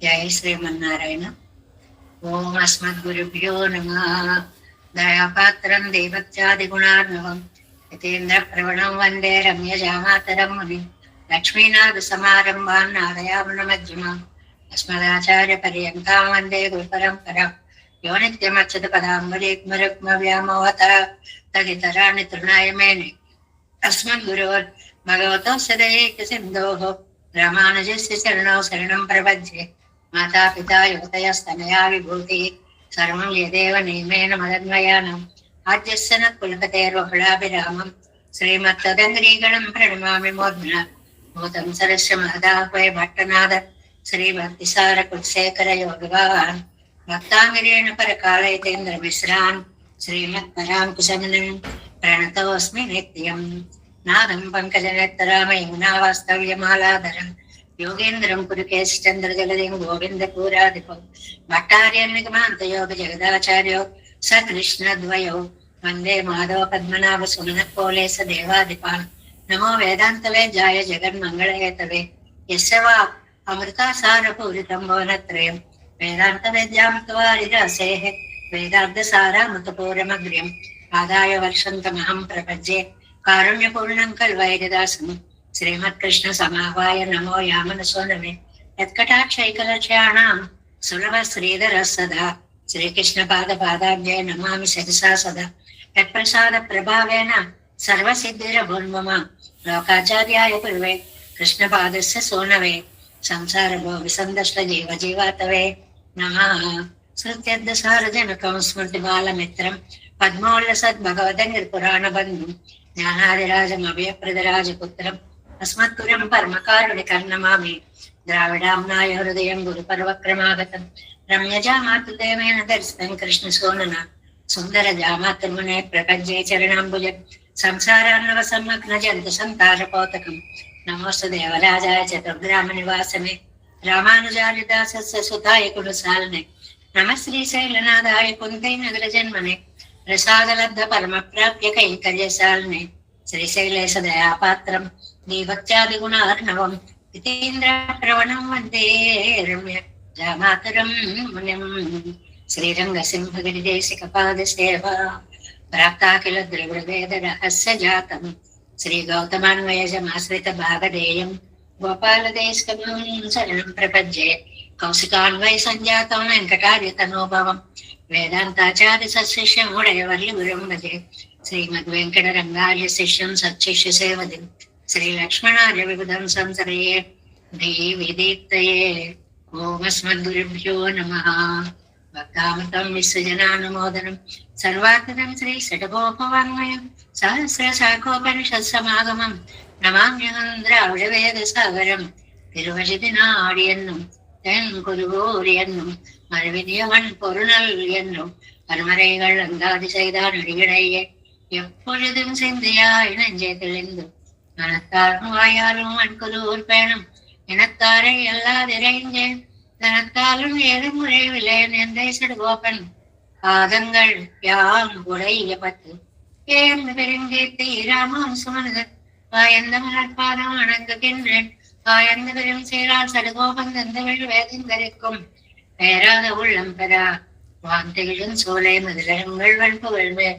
జయ శ్రీమన్నారాయణ. ఓం అస్మద్గురుభ్యో నమః. దయాపాత్రం దేవత్యాదిగుణార్ణవం యతీంద్ర ప్రవణం వందే రమ్యజామాతరం ముని లక్ష్మీనాథ సమారంభాన్ నాదయామున మధ్యమాం అస్మదాచార్య పర్యంతాం వందే గురు పరంపరాం యో నిత్యమచ్యుత పదాంబుజయుగ్మ వ్యామోహత తదితరాణి తృణాయ మేనే అస్మద్గురోర్ భగవతోస్య దయైక సింధోః రామానుజస్య చరణౌ శరణం ప్రపద్యే. మాతా పితా యువతయస్తనయా విభూతి సర్వం యదేవ నియమేన మదన్వయానం ఆద్యస్య నకులపతేర్వహుళాభిరామం శ్రీమత్తదంగ్రీగణం ప్రణమామి మోద్న భూతం సరస్య మహదాహ్వయ భట్టనాథ శ్రీభక్తిసార కులశేఖర యోగవాన్ భక్తాంగిరేణ పరకాలయతేంద్ర మిశ్రాన్ శ్రీమత్పరాంకుశమనం ప్రణతోస్మి నిత్యం. నాదం పంకజనేత్తరామయమునా వాస్తవ్యమాలాధరం యోగేంద్రం పురుకేశ్చంద్రజలదిం గోవిందపూరాధిపం భట్టార్యం నిగమాంతయోగ జగదాచార్యో సకృష్ణద్వయో వందే మాధవ పద్మనాభ సుమనకోలేశ దేవాధిపాన్. నమో వేదాంతవేద్యాయ జగన్మంగళహేతవే యస్య వా అమృతాసారపూరితం భువనత్రయం వేదాంతవేద్యామృతవారిరసేః వేదార్థసారామృతపూరమగ్ర్యం ఆదాయ వర్షంతమహం ప్రపద్యే కారుణ్యపూర్ణం కల్వైరదాసం శ్రీమత్కృష్ణ సమాహ్వాయ నమో యామనసోనమే యత్కటాక్షైకలక్ష్యాణాం సులభ శ్రీధర సదా శ్రీకృష్ణ పాదాబ్జయ నమామి శిరసా సదా యత్ప్రసాద ప్రభావేన సర్వసిద్ధిరభూన్మమ లోకాచార్యాయ పూర్వే కృష్ణపాదస్య సోనవే సంసార భో విసందష్ట జీవ జీవాతవే నమః. శృత్యర్థసారజనకం స్మృతి బాలమిత్రం పద్మోల్లసద్భగవదంగిరి పురాణ బంధు జ్ఞానాదిరాజమభయప్రదరాజపుత్రం అస్మత్పురం పరమకారుణికర్ణమామి. ద్రావిడాంనాయ హృదయం గురుపర్వక్రమాగతం రమ్యజామాతృదేవేన దర్శనం కృష్ణ సోనన సుందర జామాతృమునే ప్రపంచే చరణాంబుజ సంసారాన్నవ సమ్మగ్న జంతు సంతారపోతకం నమోస్తు దేవరాజాయ చతుర్గ్రామ నివాసమే రామానుజార్యదాసస్య సుతాయ కులసాలనే నమ శ్రీశైలనాథాయ కుంతై నగర జన్మనే ప్రసాదలబ్ధ పరమ ప్రాప్య కైంకర్యశాలినే శ్రీశైలేశ దయాపాత్రం దేవత్యాదిగుణార్ణవం యతీంద్ర ప్రవణం వందే రమ్య జామాతరం మునిం. శ్రీరంగ సింహగిరిదేశిక పాద సేవా ప్రాప్తాఖిల ద్రవిడ రహస్య జాతం శ్రీ గౌతమాన్వయజమాశ్రిత భాగధేయం గోపాలదేశకం శరణం ప్రపద్యే కౌశికాన్వయ సంజాతం వెంకటార్యతనోభవం వేదాంతాచార్య సశిష్యం ఉడయవర్లి గురం భజే శ్రీమద్వెంకట రంగార్య శిష్యం సచ్చిష్య సేవది శ్రీ లక్ష్మణార్య విబుధం సంసరయే దేవిదీప్తయే. ఓం అస్మద్గురుభ్యో నమః. భక్తామృతం విశ్వజనానుమోదనం సర్వాత్మకం శ్రీ షటగోపవాङ्మయం సహస్రశాఖోపనిషత్ సమాగమం నమామ్యహం ద్రావిడవేద సాగరం తిరువజిది నాడి என்னும் தென் குருகோர் என்னும் மறுவினியவன் பொருணல் என்னும் பரமரைகள் அங்காதி செய்தான் அடிகளையே எப்பொழுதும் சிந்தையாய் நெஞ்சே தெளிந்து மனத்தாரும் வாயாலும் அன்குலூர் பேணும் இனத்தாரை எல்லாதிரைஞ்சேன் தனத்தாலும் ஏழு முறை விளையன் எந்தை சடுகோப்பன் பாதங்கள் யாம் உடையப்பட்டு ஏன் பெருங்கீர்த்தி ராமான் சுமனது வாயந்த மலர்பாதம் வணங்குகின்றேன் வாயந்த பெரும் சீரால் சடுகோபன் தந்தவள் வேதந்தரிக்கும் பேராத உள்ளம் பெறா வாந்திகளும் சோலை முதலங்கள் வன்புகழ்வே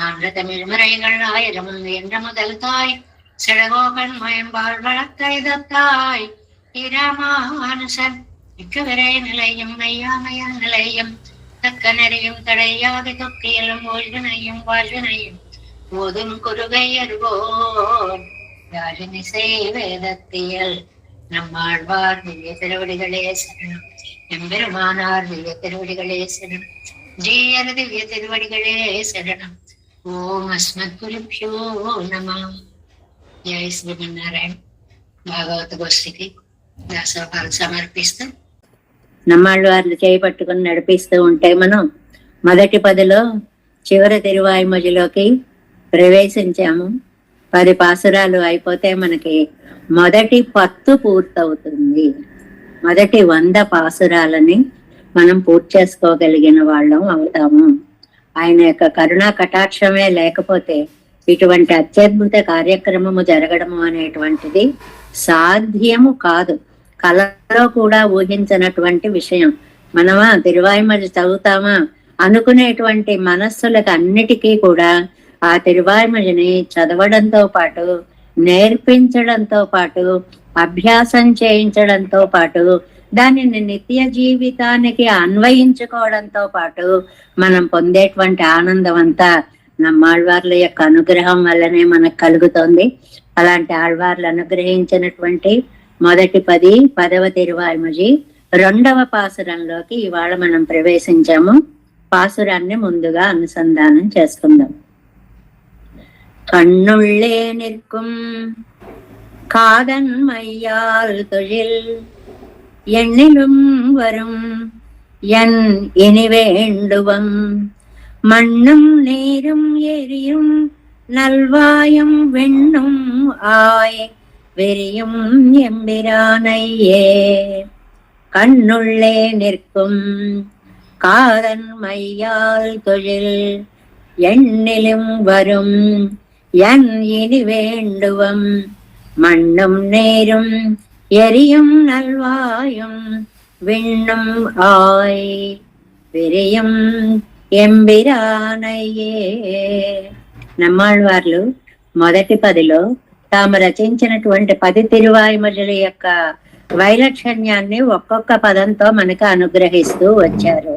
ஆன்ற தமிழ் முறைகள் ஆயிரமும் என்ற முதல் தாய் சடகோபன் மயம்பால் வளர்த்தைதத்தாய் இராமானுசன் மிக்க விரை நிலையும் மெய்யாமைய நிலையும் தக்க நெறியும் தடையாக தொக்கியலும் ஓய்வினையும் வாழ்வினையும் போதும் குருகை அருவோம் யாழினிசை வேதத்தியல் நம்மாழ்வார் திவ்ய திருவடிகளே சரணம் எம்பெருமானார் திவ்ய திருவடிகளே சரணம் ஜீயர் திவ்ய திருவடிகளே சரணம். ఓం అస్మద్గురుభ్యో నమః. జయ శ్రీమన్నారాయణ. భాగవత గోష్ఠికి దాసోహాలు సమర్పిస్తూ నమ్మాళ్ళు వారిని చేపట్టుకుని నడిపిస్తూ ఉంటే మనం మొదటి పదిలో చివరి తిరువాయిమొజిలోకి ప్రవేశించాము. 10 పాసురాలు అయిపోతే మనకి మొదటి 10 పూర్తవుతుంది. మొదటి 100 పాసురాలని మనం పూర్తి చేసుకోగలిగిన వాళ్ళం అవుతాము. ఆయన యొక్క కరుణా కటాక్షమే లేకపోతే ఇటువంటి అత్యద్భుత కార్యక్రమము జరగడము అనేటువంటిది సాధ్యము కాదు. కళలో కూడా ఊహించినటువంటి విషయం. మనమా తిరువాయిమడి చదువుతామా అనుకునేటువంటి మనస్సులకు అన్నిటికీ కూడా ఆ తిరువాయిమడిని చదవడంతో పాటు, నేర్పించడంతో పాటు, అభ్యాసం చేయించడంతో పాటు, దానిని నిత్య జీవితానికి అన్వయించుకోవడంతో పాటు మనం పొందేటువంటి ఆనందం అంతా నమ్మాళ్వార్ల యొక్క అనుగ్రహం వల్లనే మనకు కలుగుతోంది. అలాంటి ఆళ్వార్లు అనుగ్రహించినటువంటి మొదటి 10వ తిరువాయిమొഴി 2వ పాసురంలోకి ఇవాళ మనం ప్రవేశించాము. పాసురాన్ని ముందుగా అనుసంధానం చేసుకుందాం. కన్నుళ్ళే నిற்கும் காதன்மையால் தொழில் எண்ணிலும் வரும் என் இனி வேண்டுவம் மண்ணும் நீரும் எரியும் நல்வாயும் வெண்ணும் ஆய் வெறியும் எம்பிரானையே. கண்ணுள்ளே நிற்கும் காதன்மையால் தொழில் எண்ணிலும் வரும் என் இனி வேண்டுவம் மண்ணும் நேரும் எரியும் நல்வாயும் விண்ணும் ஆய் விரியும் ఎంబిరానయ్యే. నమ్మాళ్వార్లు మొదటి 10లో తాము రచించినటువంటి 10 తిరువాయిమొழிల యొక్క వైలక్షణ్యాన్ని ఒక్కొక్క పదంతో మనకు అనుగ్రహిస్తూ వచ్చారు.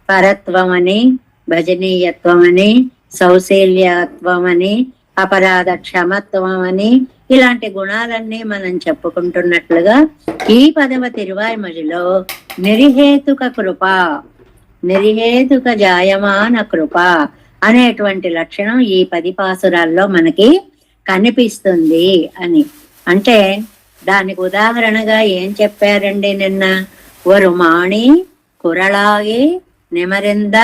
పరత్వం అని, భజనీయత్వం అని, సౌశీల్యత్వం అని, అపరాధ క్షమత్వం అని, ఇలాంటి గుణాలన్నీ మనం చెప్పుకుంటున్నట్లుగా ఈ 10వ తిరువాయిమొழிలో నిర్హేతుక కృప, నిర్హేతుక జాయమాన కృప అనేటువంటి లక్షణం ఈ 10 పాసురాల్లో మనకి కనిపిస్తుంది అని. అంటే దానికి ఉదాహరణగా ఏం చెప్పారండి నిన్న? ఒరు మాణి కురళాగి నిమరింద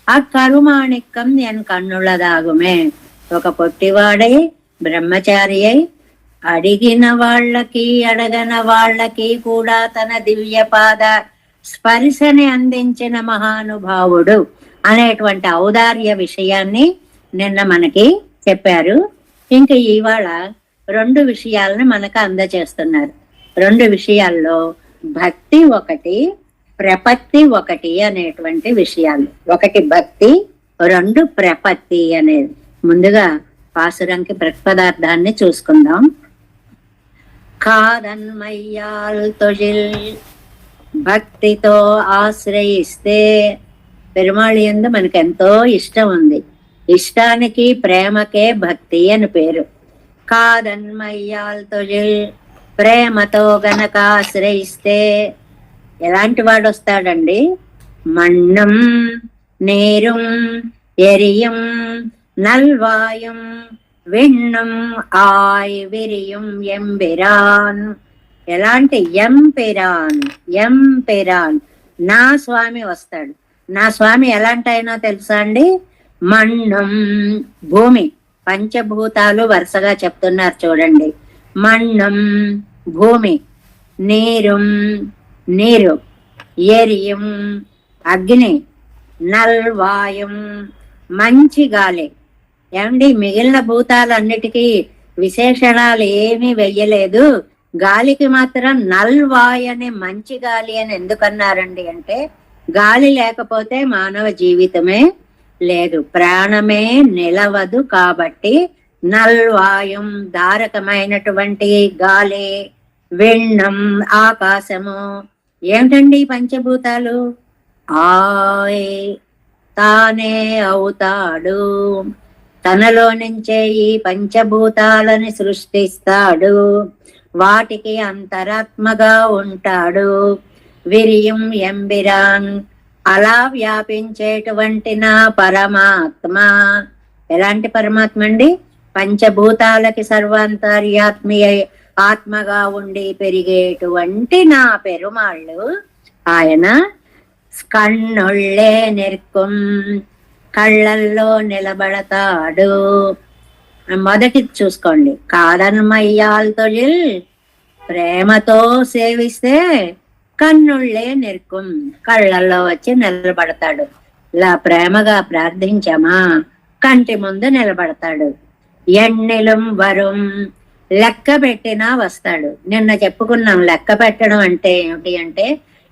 ఆ కరుమాణిక్కం ఎన్ కన్నులదాగుమే. ఒక పొట్టివాడై బ్రహ్మచారి అయి అడిగిన వాళ్ళకి అడగన వాళ్ళకి కూడా తన దివ్య పాద స్పర్శని అందించిన మహానుభావుడు అనేటువంటి ఔదార్య విషయాన్ని నిన్న మనకి చెప్పారు. ఇంకా ఇవాళ 2 విషయాలను మనకు అందచేస్తున్నారు. 2 విషయాల్లో భక్తి ఒకటి, ప్రపత్తి ఒకటి అనేటువంటి విషయాలు. ఒకటి భక్తి, 2 ప్రపత్తి అనేది. ముందుగా పాసురంకి ప్రతిపదార్థాన్ని చూసుకుందాం. కాదన్మయ్యాల్ తొజిల్, భక్తితో ఆశ్రయిస్తే. పెరుమాళి యందు మనకు ఎంతో ఇష్టం ఉంది. ఇష్టానికి ప్రేమకే భక్తి అని పేరు. కాదన్మయ్యాల్ తొజిల్, ప్రేమతో గనక ఆశ్రయిస్తే ఎలాంటి వాడు వస్తాడండి? మన్నం నీరుం ఎరియం నల్వాయం విన్నం ఆయ్ విరియం ఎంబిరాన్. ఎలాంటి ఎంపిరాన్? ఎంపిరాన్ నా స్వామి వస్తాడు. నా స్వామి ఎలాంటి అయినా తెలుసా అండి? మన్నం భూమి, పంచభూతాలు వరుసగా చెప్తున్నారు చూడండి. మన్నం భూమి, నీరుం నీరు, ఎరియం అగ్ని, నల్వాయం మంచి గాలి. ఏమండి, మిగిలిన భూతాలన్నిటికీ విశేషణాలు ఏమీ వెయ్యలేదు. గాలికి మాత్రం నల్వాయ్ అనే మంచి గాలి అని ఎందుకన్నారండి అంటే, గాలి లేకపోతే మానవ జీవితమే లేదు, ప్రాణమే నిలవదు. కాబట్టి నల్వాయం దారకమైనటువంటి గాలి, విన్నం ఆకాశము. ఏమిటండి పంచభూతాలు? ఆయ్ తానే అవుతాడు, తనలో నుంచే ఈ పంచభూతాలని సృష్టిస్తాడు, వాటికి అంతరాత్మగా ఉంటాడు. విరియం ఎంబిరాన్, అలా వ్యాపించేటువంటి నా పరమాత్మ. ఎలాంటి పరమాత్మ అండి? పంచభూతాలకి సర్వాంతర్యాత్మి ఆత్మగా ఉండి పెరిగేటువంటి నా పెరుమాళ్ళు. ఆయన కన్నుళ్ళే నిற்கும், కళ్ళల్లో నిలబడతాడు. మొదటిది చూసుకోండి. కాదన్మయ్యాల్ తొజిల్, ప్రేమతో సేవిస్తే కన్నుళ్ళే నిற்கும், కళ్ళల్లో వచ్చి నిలబడతాడు. ఇలా ప్రేమగా ప్రార్థించామా కంటి ముందు నిలబడతాడు. ఎన్నిలం వరం, లెక్క పెట్టినా వస్తాడు. నిన్న చెప్పుకున్నాం లెక్క పెట్టడం అంటే ఏమిటి అంటే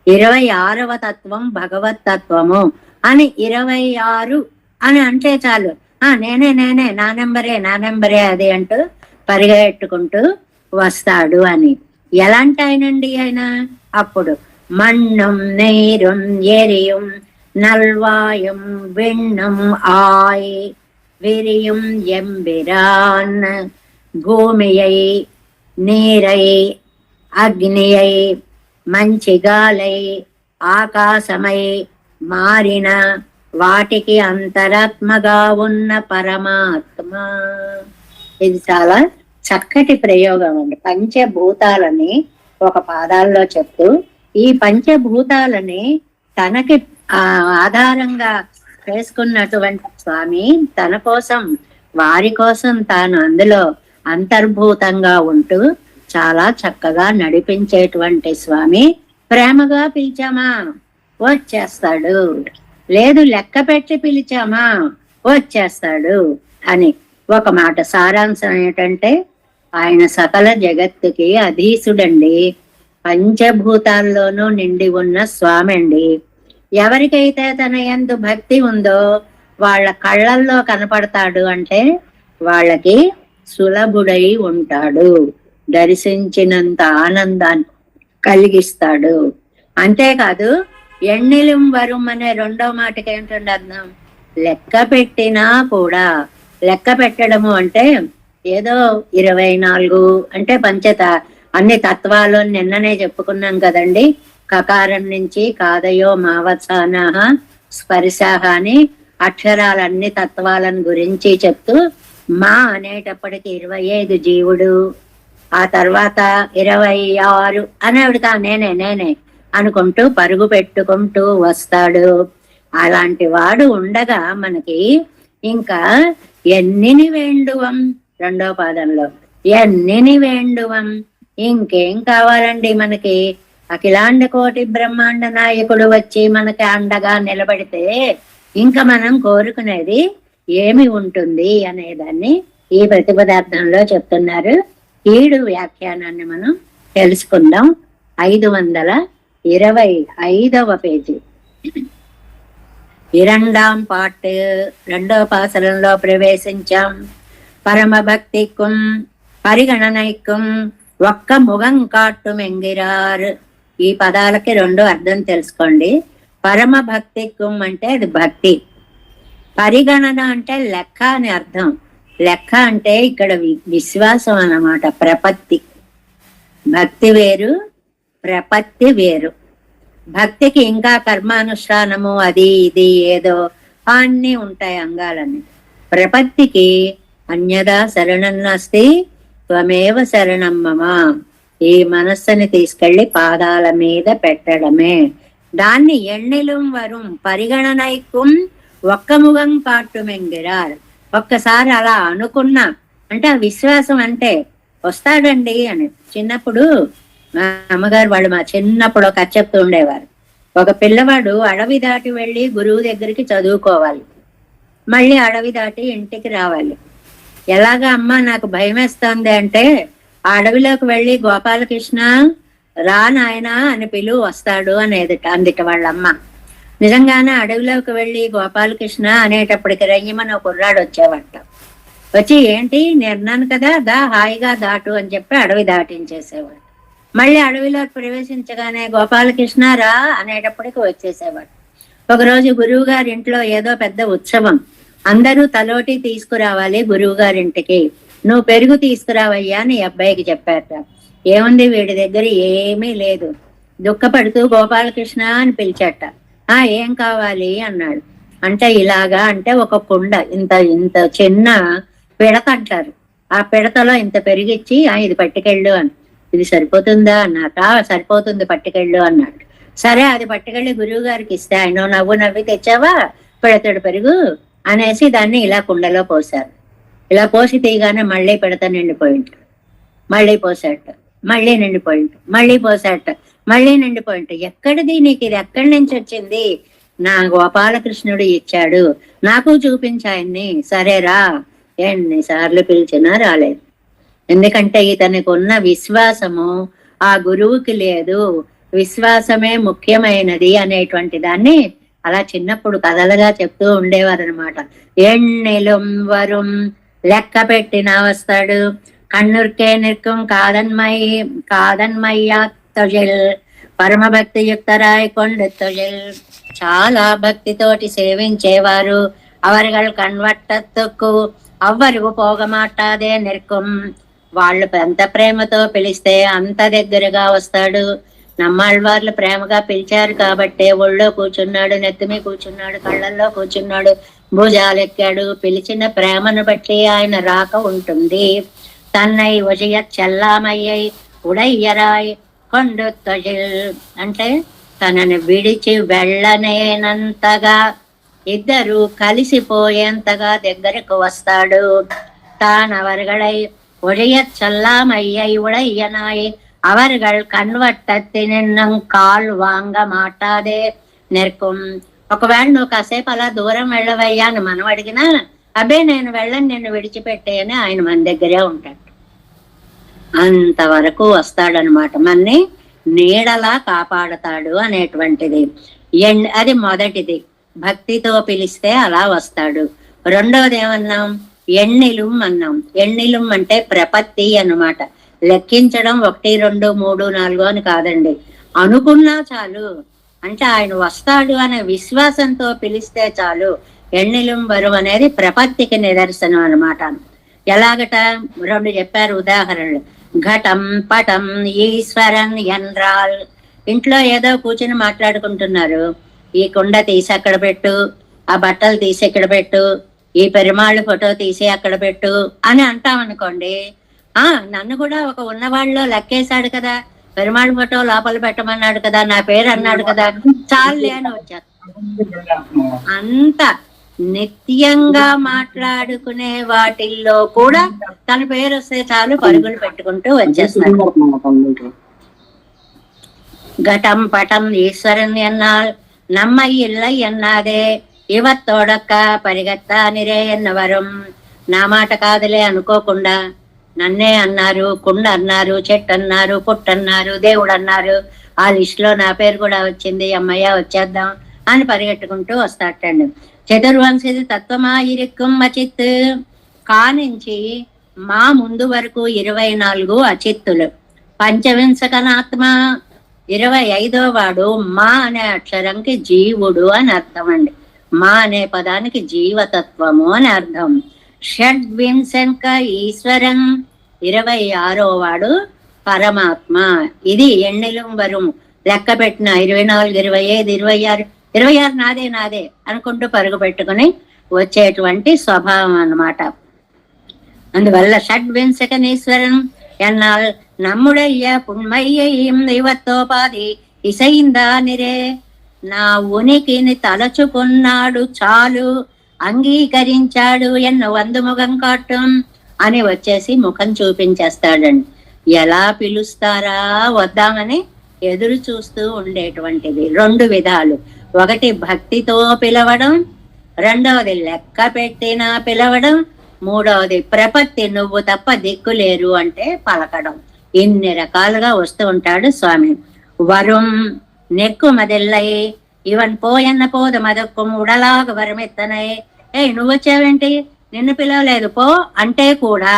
26వ తత్వం భగవత్ తత్వము అని 26 అని అంటే చాలు, నేనే నా నెంబరే అది అంటూ పరిగెట్టుకుంటూ వస్తాడు అని. ఎలాంటి ఆయనండి ఆయన? అప్పుడు మన్నం నీరుం ఎరియం నల్వాయం విన్నం ఆయ్ విరియం ఎంబిరాన్ భూమియై నీరై అగ్నియై మంచి గాలై ఆకాశమై మారిన వాటికి అంతరాత్మగా ఉన్న పరమాత్మ. ఇది చాలా చక్కటి ప్రయోగం అండి. పంచభూతాలని ఒక పాదాల్లో చెప్తూ ఈ పంచభూతాలని తనకి ఆధారంగా చేసుకున్నటువంటి స్వామి తన కోసం వారి కోసం తాను అందులో అంతర్భూతంగా ఉంటూ చాలా చక్కగా నడిపించేటువంటి స్వామి. ప్రేమగా పిలిచామా వచ్చేస్తాడు, లేదు లెక్క పెట్టి పిలిచామా వచ్చేస్తాడు అని ఒక మాట. సారాంశం ఏంటంటే ఆయన సకల జగత్తుకి అధీసుడండి, పంచభూతాల్లోనూ నిండి ఉన్న స్వామి అండి. ఎవరికైతే తన యందు భక్తి ఉందో వాళ్ళ కళ్ళల్లో కనపడతాడు అంటే వాళ్ళకి సులభుడై ఉంటాడు, దర్శించినంత ఆనందాన్ని కలిగిస్తాడు. అంతేకాదు ఎన్నిలిం వరం అనే రెండో మాటకి ఏంటంటే అర్థం, లెక్క పెట్టినా కూడా, లెక్క పెట్టడము అంటే ఏదో 24 అంటే అన్ని తత్వాలు నిన్ననే చెప్పుకున్నాం కదండి. కకారం నుంచి కాదయో మావసానః స్పర్శః అని అక్షరాలన్ని తత్వాలను గురించి చెప్తూ మా అనేటప్పటికి 25 జీవుడు, ఆ తర్వాత 26 అనేవిడిగా నేనే అనుకుంటూ పరుగు పెట్టుకుంటూ వస్తాడు. అలాంటి వాడు ఉండగా మనకి ఇంకా ఎన్నిని వేండువం, రెండో పాదంలో ఎన్నిని వేండువం, ఇంకేం కావాలండి మనకి? అఖిలాండ కోటి బ్రహ్మాండ నాయకుడు వచ్చి మనకి అండగా నిలబడితే ఇంకా మనం కోరుకునేది ఏమి ఉంటుంది అనేదాన్ని ఈ ప్రతిపదార్థంలో చెప్తున్నారు. 7 వ్యాఖ్యానాన్ని మనం తెలుసుకుందాం. 525వ పేజీ, 2ాం పార్ట్, 2వ పాసరంలో ప్రవేశించాం. పరమ భక్తిக்கும் పరిగణనైக்கும் ఒక్క ముఖం కాట్టు మెంగిరార్. ఈ పదాలకి 2 అర్థం తెలుసుకోండి. పరమ భక్తికం అంటే అది భక్తి, పరిగణన అంటే లెక్క అని అర్థం. లెక్క అంటే ఇక్కడ విశ్వాసం అన్నమాట. ప్రపత్తి, భక్తి వేరు ప్రపత్తి వేరు. భక్తికి ఇంకా కర్మానుష్ఠానము అది ఇది ఏదో అన్నీ ఉంటాయి అంగాలన్నీ. ప్రపత్తికి అన్యదా శరణం నాస్తి త్వమేవ శరణం మమ, ఈ మనస్సుని తీసుకెళ్లి పాదాల మీద పెట్టడమే. దాన్ని ఎన్నిలం వరం పరిగణనైకుం ఒక్క ముఖం కాట్టు మెంగిరార్. ఒక్కసారి అలా అనుకున్నా అంటే ఆ విశ్వాసం అంటే వస్తాడండి అని. చిన్నప్పుడు మా అమ్మగారు వాళ్ళు మా చిన్నప్పుడు ఒక చెప్తూ ఉండేవారు. ఒక పిల్లవాడు అడవి దాటి వెళ్ళి గురువు దగ్గరికి చదువుకోవాలి, మళ్ళీ అడవి దాటి ఇంటికి రావాలి. ఎలాగా అమ్మ నాకు భయం వేస్తుంది అంటే, ఆ అడవిలోకి వెళ్ళి గోపాలకృష్ణ రా నాయనా అని పిలువు వస్తాడు అనేది అందిట వాళ్ళమ్మ. నిజంగానే అడవిలోకి వెళ్ళి గోపాలకృష్ణ అనేటప్పటికి రయ్యమని ఒక కుర్రాడు వచ్చేవాట. వచ్చి ఏంటి నేన్నాను కదా దా హాయిగా దాటు అని చెప్పి అడవి దాటించేసేవాడు. మళ్ళీ అడవిలోకి ప్రవేశించగానే గోపాలకృష్ణ రా అనేటప్పటికి వచ్చేసేవాడు. ఒకరోజు గురువు గారి ఇంట్లో ఏదో పెద్ద ఉత్సవం, అందరూ తలోటి తీసుకురావాలి గురువు గారింటికి, నువ్వు పెరుగు తీసుకురావయ్యా అని అబ్బాయికి చెప్పారట. ఏముంది వీడి దగ్గర ఏమీ లేదు. దుఃఖపడుతూ గోపాలకృష్ణ అని పిలిచాట. ఏం కావాలి అన్నాడు. అంటే ఇలాగా అంటే ఒక కుండ ఇంత ఇంత చిన్న పిడత అంటారు, ఆ పిడతలో ఇంత పెరిగిచ్చి ఇది పట్టుకెళ్ళు అని. ఇది సరిపోతుందా అన్నాక సరిపోతుంది పట్టుకెళ్ళు అన్నాడు. సరే అది పట్టుకెళ్ళి గురువు గారికి ఇస్తే ఆయన నవ్వి తెచ్చావా పిడతడు పెరుగు అనేసి దాన్ని ఇలా కుండలో పోసారు. ఇలా పోసి తీయగానే మళ్ళీ పిడత నిండిపోయింట, మళ్ళీ పోసాట, మళ్ళీ నిండిపోయింట, మళ్ళీ పోసాట, మళ్ళీ నిండిపోయింట. ఎక్కడిది నీకు ఇది ఎక్కడి నుంచి వచ్చింది? నా గోపాలకృష్ణుడు ఇచ్చాడు, నాకు చూపించాయన్ని. సరేరా, ఎన్నిసార్లు పిలిచినా రాలేదు. ఎందుకంటే ఇతనికి ఉన్న విశ్వాసము ఆ గురువుకి లేదు, విశ్వాసమే ముఖ్యమైనది అనేటువంటి దాన్ని అలా చిన్నప్పుడు కథలుగా చెప్తూ ఉండేవారు అనమాట. ఎన్నెలుం వరుం లెక్క పెట్టిన వస్తాడు, కన్నుర్కే నిற்கும் కాదన్మయ్యా తొజిల్ పరమభక్తి యుక్తరాయ్ కొండ తొజిల్. చాలా భక్తితోటి సేవించేవారు అవர்கள் కన్వట్టత్తుకు అవ్వరు పోగమాటాదే నిற்கும். వాళ్ళు ఎంత ప్రేమతో పిలిస్తే అంత దగ్గరగా వస్తాడు. నమ్మాళ్ళవార్లు ప్రేమగా పిలిచారు కాబట్టి ఒళ్ళో కూర్చున్నాడు, నెత్తిమీ కూర్చున్నాడు, కళ్ళల్లో కూర్చున్నాడు, భుజాలెక్కాడు. పిలిచిన ప్రేమను బట్టి ఆయన రాక ఉంటుంది. తన్నై ఉజయ చెల్లామయ్యై ఉడయ్యరాయ్ కొండు తొజిల్ అంటే తనని విడిచి వెళ్ళనేనంతగా, ఇద్దరు కలిసిపోయేంతగా దగ్గరకు వస్తాడు. తానవర్గళై உடைய சொல்லாமையை உடையனாய் அவர்கள் కన్వట్టత్తి నిన్నం కాల్ వాంగ మాటాదే నిற்கும். ఒకవేళ నువ్వు కాసేపు అలా దూరం వెళ్ళవయ్యా అని మనం అడిగినా, అబ్బే నేను వెళ్ళని, నిన్ను విడిచిపెట్టేయని ఆయన మన దగ్గరే ఉంటాడు. అంతవరకు వస్తాడనమాట, మన్ని నీడలా కాపాడతాడు అనేటువంటిది. అది మొదటిది, భక్తితో పిలిస్తే అలా వస్తాడు. రెండవది ఏమన్నాం? ఎన్నిలుం అన్నాం. ఎన్నిలుం అంటే ప్రపత్తి అన్నమాట. లెక్కించడం 1 2 3 4 అని కాదండి, అనుకున్నా చాలు. అంటే ఆయన వస్తాడు అనే విశ్వాసంతో పిలిస్తే చాలు. ఎన్నిలుం వరం అనేది ప్రపత్తికి నిదర్శనం అన్నమాట. ఎలాగట 2 చెప్పారు ఉదాహరణలు. ఘటం పటం ఈశ్వరన్ ఎన్రాల్. ఇంట్లో ఏదో కూర్చుని మాట్లాడుకుంటున్నారు, ఈ కుండ తీసి అక్కడ పెట్టు, ఆ బట్టలు తీసి ఇక్కడ పెట్టు, ఈ పెరుమాళ్ళు ఫోటో తీసి అక్కడ పెట్టు అని అంటాం అనుకోండి. నన్ను కూడా ఒక ఉన్నవాళ్ళలో లెక్కేశాడు కదా, పెరుమాళ్ ఫోటో లోపల పెట్టమన్నాడు కదా, నా పేరు అన్నాడు కదా, చాలులే అని వచ్చారు. అంత నిత్యంగా మాట్లాడుకునే వాటిల్లో కూడా తన పేరు వస్తే చాలు పరుగులు పెట్టుకుంటూ వచ్చేస్తారు. ఘటం పటం ఈశ్వరన్ ఎన్నాల్ నమ్మ ఇల్ల ఎన్నాదే ఇవత్తోడక్క పరిగెత్తా నిరే ఎన్నవరం. నా మాట కాదులే అనుకోకుండా నన్నే అన్నారు, కుండ అన్నారు, చెట్టు అన్నారు, పుట్టు అన్నారు, దేవుడు అన్నారు, ఆ లిస్ట్ లో నా పేరు కూడా వచ్చింది, అమ్మయ్య వచ్చేద్దాం అని పరిగెట్టుకుంటూ వస్తాటండి. చతుర్వంశది తత్వమాయిరిక్కుం అచిత్. కానించి మా ముందు వరకు 24 అచిత్తులు. పంచవింశకనాత్మ 25వ వాడు మా అనే అక్షరంకి జీవుడు అని అర్థం అండి. మా అనే పదానికి జీవతత్వము అని అర్థం. షడ్వింశక ఈశ్వరం 26వ వాడు పరమాత్మ. ఇది ఎన్నిలం వరం లెక్క పెట్టిన 24 25 26 26 నాదే అనుకుంటూ పరుగు పెట్టుకుని వచ్చేటువంటి స్వభావం అన్నమాట. అందువల్ల షడ్వింశకనీశ్వరం ఎన్నాల్ நம்முடைய புண்மையையும் దైవత్తోపాధి ఇసైందానిరే. నా ఉనికిని తలచుకున్నాడు చాలు, అంగీకరించాడు ఎన్న 100 ముఖం కాటం అని వచ్చేసి ముఖం చూపించేస్తాడండి. ఎలా పిలుస్తారా వద్దామని ఎదురు చూస్తూ ఉండేటువంటిది 2 విధాలు. ఒకటి భక్తితో పిలవడం, రెండవది లెక్క పెట్టినా పిలవడం, మూడవది ప్రపత్తి నువ్వు తప్ప దిక్కులేరు అంటే పలకడం. ఇన్ని రకాలుగా వస్తూ ఉంటాడు స్వామి. వరం నెక్కు మదిల్లై ఇవన్ పోయన్న పోదు మదక్కుం ఉడలాగ వరమెత్తనై. నువ్వు వచ్చావేంటి, నిన్ను పిలవలేదు పో అంటే కూడా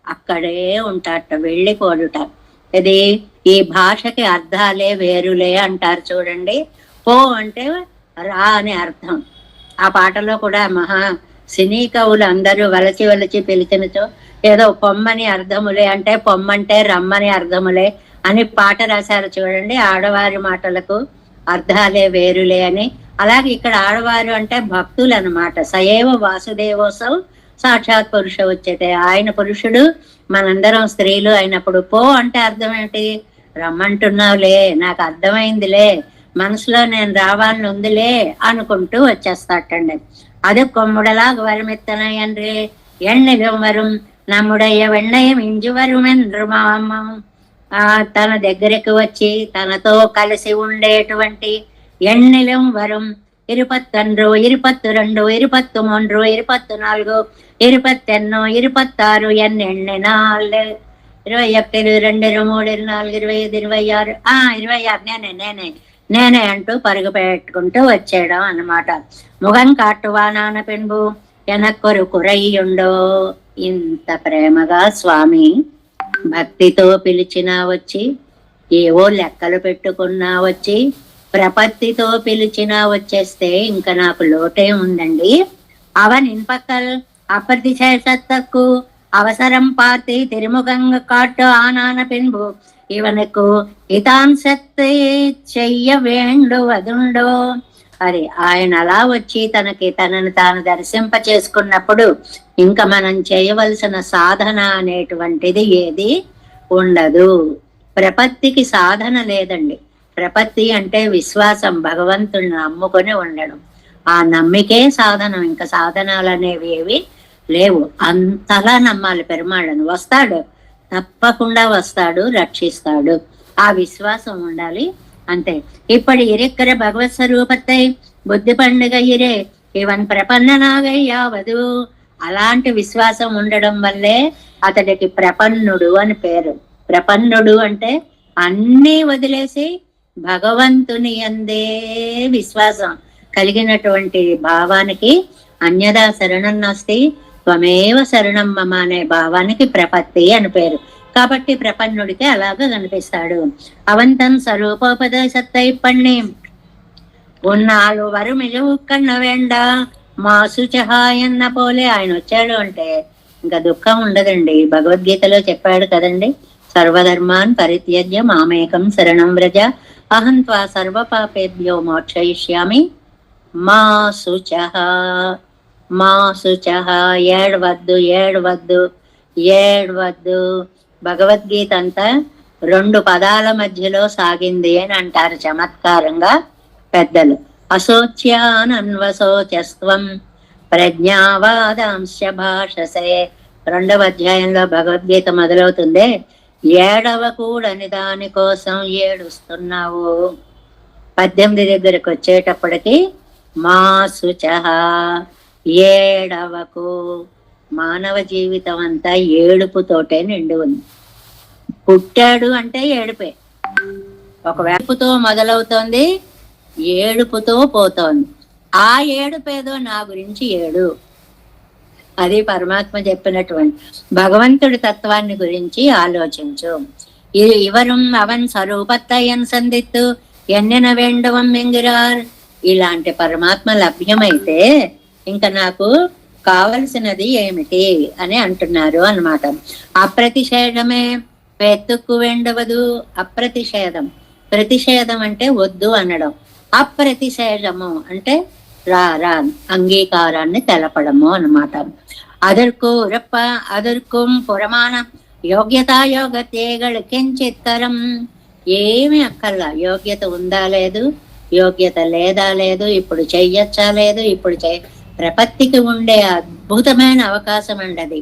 అక్కడే ఉంటాట, వెళ్ళిపోడుట. ఇది ఈ భాషకి అర్థాలే వేరులే అంటారు చూడండి. పో అంటే రా అని అర్థం. ఆ పాటలో కూడా మహా సినీ కవులు అందరూ వలచి వలచి పిలిచినచో ఏదో పొమ్మని అర్థములే అంటే పొమ్మంటే రమ్మని అర్థములే అని పాట రాశారు చూడండి. ఆడవారి మాటలకు అర్థాలే వేరులే అని. అలాగే ఇక్కడ ఆడవారు అంటే భక్తులు అన్నమాట. సయేవ వాసుదేవోసౌ సాక్షాత్ పురుష ఉచ్యతే. ఆయన పురుషుడు, మనందరం స్త్రీలు అయినప్పుడు పో అంటే అర్థం ఏంటి? రమ్మంటున్నావులే, నాకు అర్థమైందిలే, మనసులో నేను రావాలని ఉందిలే అనుకుంటూ వచ్చేస్తాటండి. అది కొమ్ముడలాగ వరమెత్తనయ్యండ్రి ఎన్నెగం వరం நம்முடைய వెన్నయం ఇంజు వరుమెండ్రు మామం. తన దగ్గరకు వచ్చి తనతో కలిసి ఉండేటువంటి ఎన్నెలం వరం 21, 22, 23, 24, 21, 26 ఎన్నెన్నాళ్ళు 21, 22, 23, 24, 25, 26 నేనే అంటూ పరుగు పెట్టుకుంటూ వచ్చేయడం అన్నమాట. ముఖం కాట్టువానాన పెంబు ఎనక్కొరు కురయ్యుండో. ఇంత ప్రేమగా స్వామి భక్తితో పిలిచినా వచ్చి, ఏవో లెక్కలు పెట్టుకున్నా వచ్చి, ప్రపత్తితో పిలిచినా వచ్చేస్తే ఇంకా నాకు లోటే ఉందండి. అవన్ ఇన్పక్కల్ అప్రతిశయ సత్తకు అవసరం పార్తి తిరుముఖంగా కాటు ఆనాన పెంబు ఇవనకు హితాంశక్తి చెయ్య వేండు వదుండో. అది ఆయన అలా వచ్చి తనను తాను దర్శింప చేసుకున్నప్పుడు ఇంకా మనం చేయవలసిన సాధన అనేటువంటిది ఏది ఉండదు. ప్రపత్తికి సాధన లేదండి. ప్రపత్తి అంటే విశ్వాసం, భగవంతుడిని నమ్ముకొని ఉండడం. ఆ నమ్మికే సాధనం, ఇంకా సాధనాలు అనేవి ఏవి లేవు. అంతలా నమ్మాలి పెరుమాళ్ళను. వస్తాడు, తప్పకుండా వస్తాడు, రక్షిస్తాడు. ఆ విశ్వాసం ఉండాలి అంతే. ఇప్పటి ఇరెక్కర భగవత్ స్వరూపத்தை బుద్ధి పండుగ ఇరే ఇవన్ ప్రపన్ననాగయ్యావదు. అలాంటి విశ్వాసం ఉండడం వల్లే అతడికి ప్రపన్నుడు అని పేరు. ప్రపన్నుడు అంటే అన్నీ వదిలేసి భగవంతుని యందే విశ్వాసం కలిగినటువంటి భావానికి, అన్యదా శరణం నాస్తి త్వమేవ శరణం మమ అనే భావానికి ప్రపత్తి అని పేరు. కాబట్టి ప్రపన్నుడికి అలాగా కనిపిస్తాడు. అవంతం స్వరూపోపదేశத்தை பண்ணி ఉన్నాళ్ళు వరు మిజవు కన్న వేండ మాసు చహాయన్న పోలే. ఆయన వచ్చాడు అంటే ఇంకా దుఃఖం ఉండదండి. భగవద్గీతలో చెప్పాడు కదండి, సర్వధర్మాన్ పరిత్యజ్య మామేకం శరణం వ్రజ అహం త్వా సర్వ పాపేభ్యో మోక్షయిష్యామి మా శుచః మా శుచః. ఏడవద్దు. భగవద్గీత అంతా 2 పదాల మధ్యలో సాగింది అని అంటారు చమత్కారంగా పెద్దలు. అశోచ్యానన్వశోచస్త్వం ప్రజ్ఞావాదాంశ భాషసే. 2వ అధ్యాయంలో భగవద్గీత మొదలవుతుంది. ఏడవకూడని దానికోసం ఏడుస్తున్నావు. 18 దగ్గరకు వచ్చేటప్పటికి మా శుచః, ఏడవకు. మానవ జీవితం అంతా ఏడుపుతోటే నిండి ఉంది. పుట్టాడు అంటే ఏడుపే. ఒక వేపుతో మొదలవుతోంది, ఏడుపుతో పోతోంది. ఆ ఏడుపేదో నా గురించి ఏడు. అది పరమాత్మ చెప్పినటువంటి భగవంతుడి తత్వాన్ని గురించి ఆలోచించు. ఇవరం అవన్ స్వరూపత్తయన్ సందిత్తు ఎన్నెన వేండవం ఎంగిరార్. ఇలాంటి పరమాత్మ లభ్యమైతే ఇంకా నాకు కావలసినది ఏమిటి అని అంటున్నారు అన్నమాట. అప్రతిషేధమే పెత్తుకు వెండవదు. అప్రతిషేధం, ప్రతిషేధం అంటే వద్దు అనడం. అప్రతిషేధము అంటే రా అంగీకారాన్ని తెలపడము అన్నమాట. అదర్కుం పురమాన యోగ్యతాయోగతేగలు కించిత్తరం. ఏమి అక్కర్లా. యోగ్యత ఉందా లేదు, యోగ్యత లేదా లేదు, ఇప్పుడు చెయ్యొచ్చా లేదు, ఇప్పుడు ప్రపత్తికి ఉండే అద్భుతమైన అవకాశం అండి అది.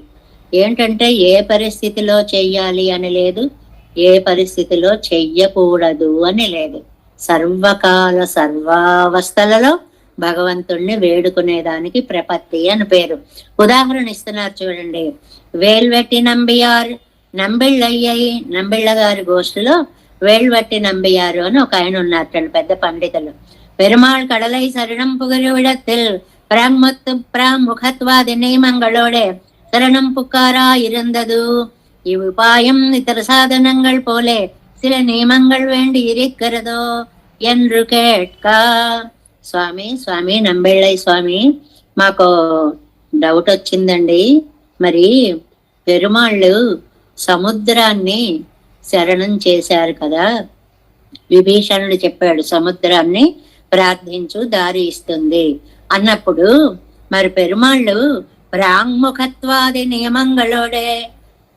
ఏంటంటే ఏ పరిస్థితిలో చెయ్యాలి అని లేదు, ఏ పరిస్థితిలో చెయ్యకూడదు అని లేదు. సర్వకాల సర్వావస్థలలో భగవంతుణ్ణి వేడుకునేదానికి ప్రపత్తి అని పేరు. ఉదాహరణ ఇస్తున్నారు చూడండి. వేల్వెట్టి నంబియార్ నంబిళ్ళయ్యాయి. నంబిళ్ళ గారి గోష్ఠిలో వేల్వెట్టి నంబియారు అని ఒక ఆయన ఉన్నారు, పెద్ద పండితులు. పెరుమాళ్ కడలై శరణం పుగరువిడத்தில் ప్రాముఖత్వాది నియమங்களோட சரணம் புக்காரா இருந்தது. இவ்வுபாயம் இதர சாதனங்கள் போல சில நியமங்கள் வேண்டி இருக்கிறதோ என்று கேட்க. స్వామి నంబెళ్ళై స్వామి, మాకు డౌట్ వచ్చిందండి. మరి పెరుమాళ్ళు సముద్రాన్ని శరణం చేశారు కదా, విభీషణుడు చెప్పాడు సముద్రాన్ని ప్రార్థించు దారి ఇస్తుంది అన్నప్పుడు, మరి పెరుమాళ్ళు ప్రాంగుఖత్వాది నియమంగళోడే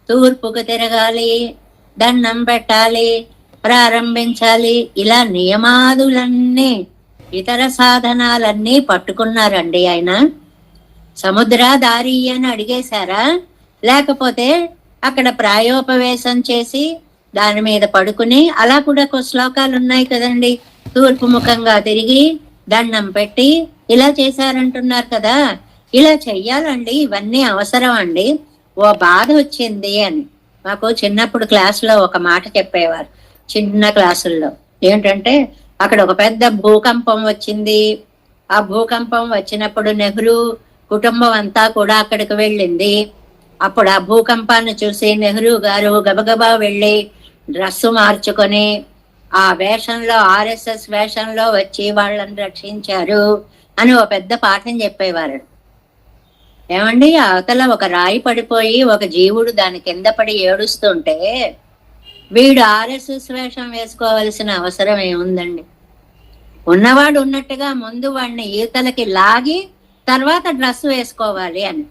తూర్పుకు తిరగాలి, దండం పెట్టాలి, ప్రారంభించాలి, ఇలా నియమాదులన్నీ ఇతర సాధనాలన్నీ పట్టుకున్నారండి. ఆయన సముద్ర దారి అని అడిగేశారా, లేకపోతే అక్కడ ప్రాయోపవేశం చేసి దాని మీద పడుకుని, అలా కూడా శ్లోకాలు ఉన్నాయి కదండి. తూర్పు ముఖంగా తిరిగి దండం పెట్టి ఇలా చేశారంటున్నారు కదా, ఇలా చెయ్యాలండి, ఇవన్నీ అవసరం అండి. ఓ బాధ వచ్చింది అని మాకు చిన్నప్పుడు క్లాసులో ఒక మాట చెప్పేవారు. చిన్న క్లాసుల్లో ఏంటంటే, అక్కడ ఒక పెద్ద భూకంపం వచ్చింది. ఆ భూకంపం వచ్చినప్పుడు నెహ్రూ కుటుంబం అంతా కూడా అక్కడికి వెళ్ళింది. అప్పుడు ఆ భూకంపాన్ని చూసి నెహ్రూ గారు గబగబా వెళ్ళి డ్రెస్సు మార్చుకొని ఆ వేషంలో, ఆర్ఎస్ఎస్ వేషంలో వచ్చి వాళ్ళని రక్షించారు అని ఒక పెద్ద పాఠం చెప్పేవారు. ఏమండి, అవతల ఒక రాయి పడిపోయి ఒక జీవుడు దాని కింద పడి ఏడుస్తుంటే వీడు ఆర్ఎస్ఎస్ వేషం వేసుకోవలసిన అవసరం ఏముందండి? ఉన్నవాడు ఉన్నట్టుగా ముందు వాడిని ఈతలకి లాగి తర్వాత డ్రెస్ వేసుకోవాలి అని.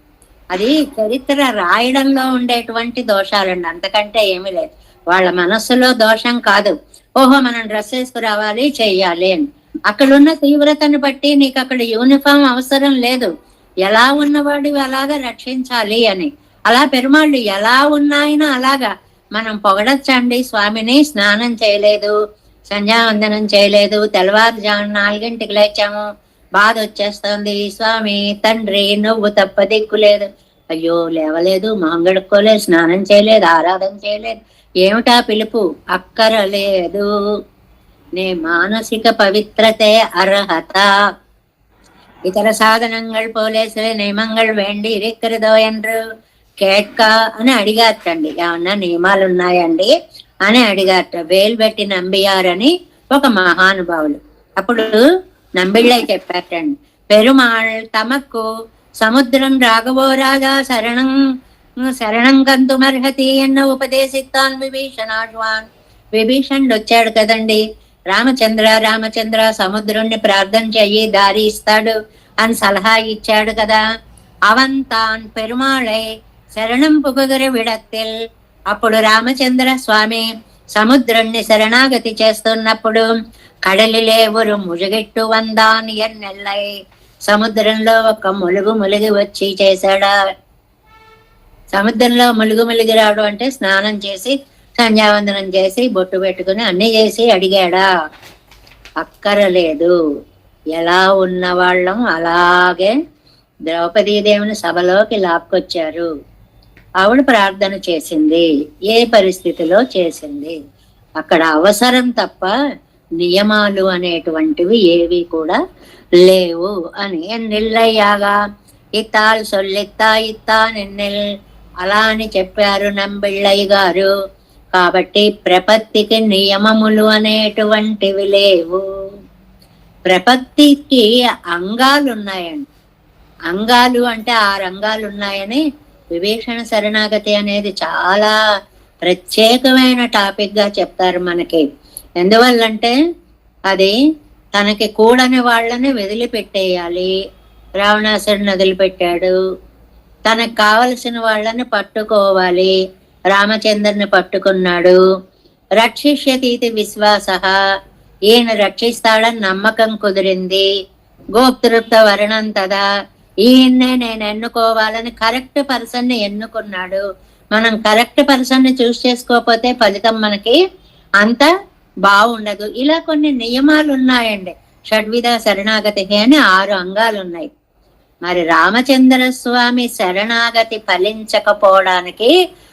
అది చరిత్ర రాయడంలో ఉండేటువంటి దోషాలండి, అంతకంటే ఏమీ లేదు. వాళ్ళ మనస్సులో దోషం కాదు, ఓహో మనం డ్రెస్ వేసుకురావాలి చెయ్యాలి అని. అక్కడున్న తీవ్రతను బట్టి నీకు అక్కడ యూనిఫామ్ అవసరం లేదు, ఎలా ఉన్నవాడు అలాగా రక్షించాలి అని. అలా పెరుమాళ్ళు ఎలా ఉన్నాయన అలాగా మనం పొగడచ్చండి. స్వామిని స్నానం చేయలేదు, సంధ్యావందనం చేయలేదు, తెల్లవారుజాము 4 లేచాము, బాధ వచ్చేస్తుంది, స్వామి తండ్రి నువ్వు తప్ప దిక్కులేదు. అయ్యో లేవలేదు, మొహం కడుక్కోలేదు, స్నానం చేయలేదు, ఆరాధన చేయలేదు, ఏమిటా పిలుపు? అక్కరలేదు, నే మానసిక పవిత్రతే అర్హత. ఇతర సాధనங்கள் போலே சில నియమங்கள் வேண்டி இருக்கிறதோ என்று కేట్క అని అడిగారటండి. ఏమన్నా నియమాలు ఉన్నాయండి అని అడిగారట వేలు పెట్టి నంబియారని ఒక మహానుభావులు. అప్పుడు నంబిళ్ళై చెప్పారటండి, పెరుమాళ్ తమకు సముద్రం రాఘవో రాజా శరణం కంతుమర్హతి అన్న ఉపదేశిత్తాన్ విభీషణాశ్వాన్. విభీషణుడు వచ్చాడు కదండి, రామచంద్ర సముద్రుణ్ణి ప్రార్థన చెయ్యి దారి ఇస్తాడు అని సలహా ఇచ్చాడు కదా. అవంతాన్ పెరుమాళై శరణం పుగుగర విడత్తిల్. అప్పుడు రామచంద్ర స్వామి సముద్రుణ్ణి శరణాగతి చేస్తున్నప్పుడు కడలిలే ஒரு ముజగిట్టు వందాన్ ఎన్నెల్లై, సముద్రంలో ఒక ములిగి వచ్చి చేశాడా. సముద్రంలో ములిగి రావడం అంటే స్నానం చేసి సంధ్యావందనం చేసి బొట్టు పెట్టుకుని అన్ని చేసి అడిగాడా? అక్కరలేదు. ఎలా ఉన్న వాళ్ళం అలాగే ద్రౌపదీదేవిని సభలోకి లాక్కొచ్చారు. ఆవిడ ప్రార్థన చేసింది, ఏ పరిస్థితిలో చేసింది. అక్కడ అవసరం తప్ప నియమాలు అనేటువంటివి ఏవి కూడా లేవు అని. ఎన్నెల్లయ్యాగా ఇత్తాల్ సొల్లిత్తా ఇత్తా నిన్నెల్ అలా అని చెప్పారు నంబిళ్ళయ్య గారు. కాబట్టి ప్రపత్తికి నియమములు అనేటువంటివి లేవు. ప్రపత్తికి అంగాలు ఉన్నాయండి. అంగాలు అంటే 6 అంగాలు ఉన్నాయని విభీషణ శరణాగతి అనేది చాలా ప్రత్యేకమైన టాపిక్ గా చెప్తారు మనకి. ఎందువల్లంటే అది తనకి కూడని వాళ్ళని వదిలిపెట్టేయాలి. రావణాసురుని వదిలిపెట్టాడు, తనకు కావలసిన వాళ్ళని పట్టుకోవాలి, రామచంద్రుని పట్టుకున్నాడు. రక్షిష్యతీతి విశ్వాస, ఈయన రక్షిస్తాడని నమ్మకం కుదిరింది. గోప్తృప్త వర్ణం తదా, ఈయన్నే నేను ఎన్నుకోవాలని కరెక్ట్ పర్సన్ ని ఎన్నుకున్నాడు. మనం కరెక్ట్ పర్సన్ ని చూస్ చేసుకోకపోతే ఫలితం మనకి అంత బాగుండదు. ఇలా కొన్ని నియమాలు ఉన్నాయండి. షడ్విధ శరణాగతి అని 6 అంగాలు ఉన్నాయి. మరి రామచంద్ర స్వామి శరణాగతి ఫలించకపోవడానికి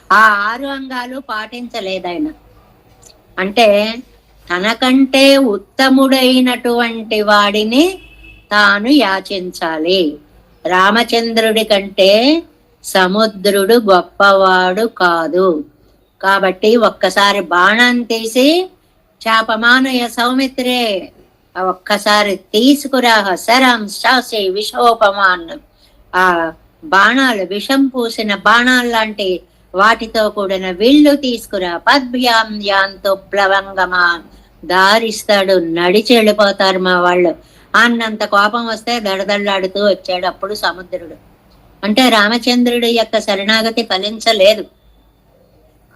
ఆ 6 అంగాలు పాటించలేదాయన. అంటే తనకంటే ఉత్తముడైనటువంటి వాడిని తాను యాచించాలి. రామచంద్రుడి కంటే సముద్రుడు గొప్పవాడు కాదు. కాబట్టి ఒక్కసారి బాణాన్ని తీసి చాపమానయ సౌమిత్రే, ఒక్కసారి తీసుకురా శరం శాసి విషోపమాన్, ఆ బాణాలు విషం పూసిన బాణాలు లాంటి వాటితో కూడిన విల్లు తీసుకురా. పద్భ్యాం యాంతో ప్లవంగమా, దారిస్తాడు, నడిచి వెళ్ళిపోతారు మా వాళ్ళు అన్నంత కోపం వస్తే దడదళ్ళాడుతూ వచ్చాడు అప్పుడు సముద్రుడు. అంటే రామచంద్రుడి యొక్క శరణాగతి ఫలించలేదు.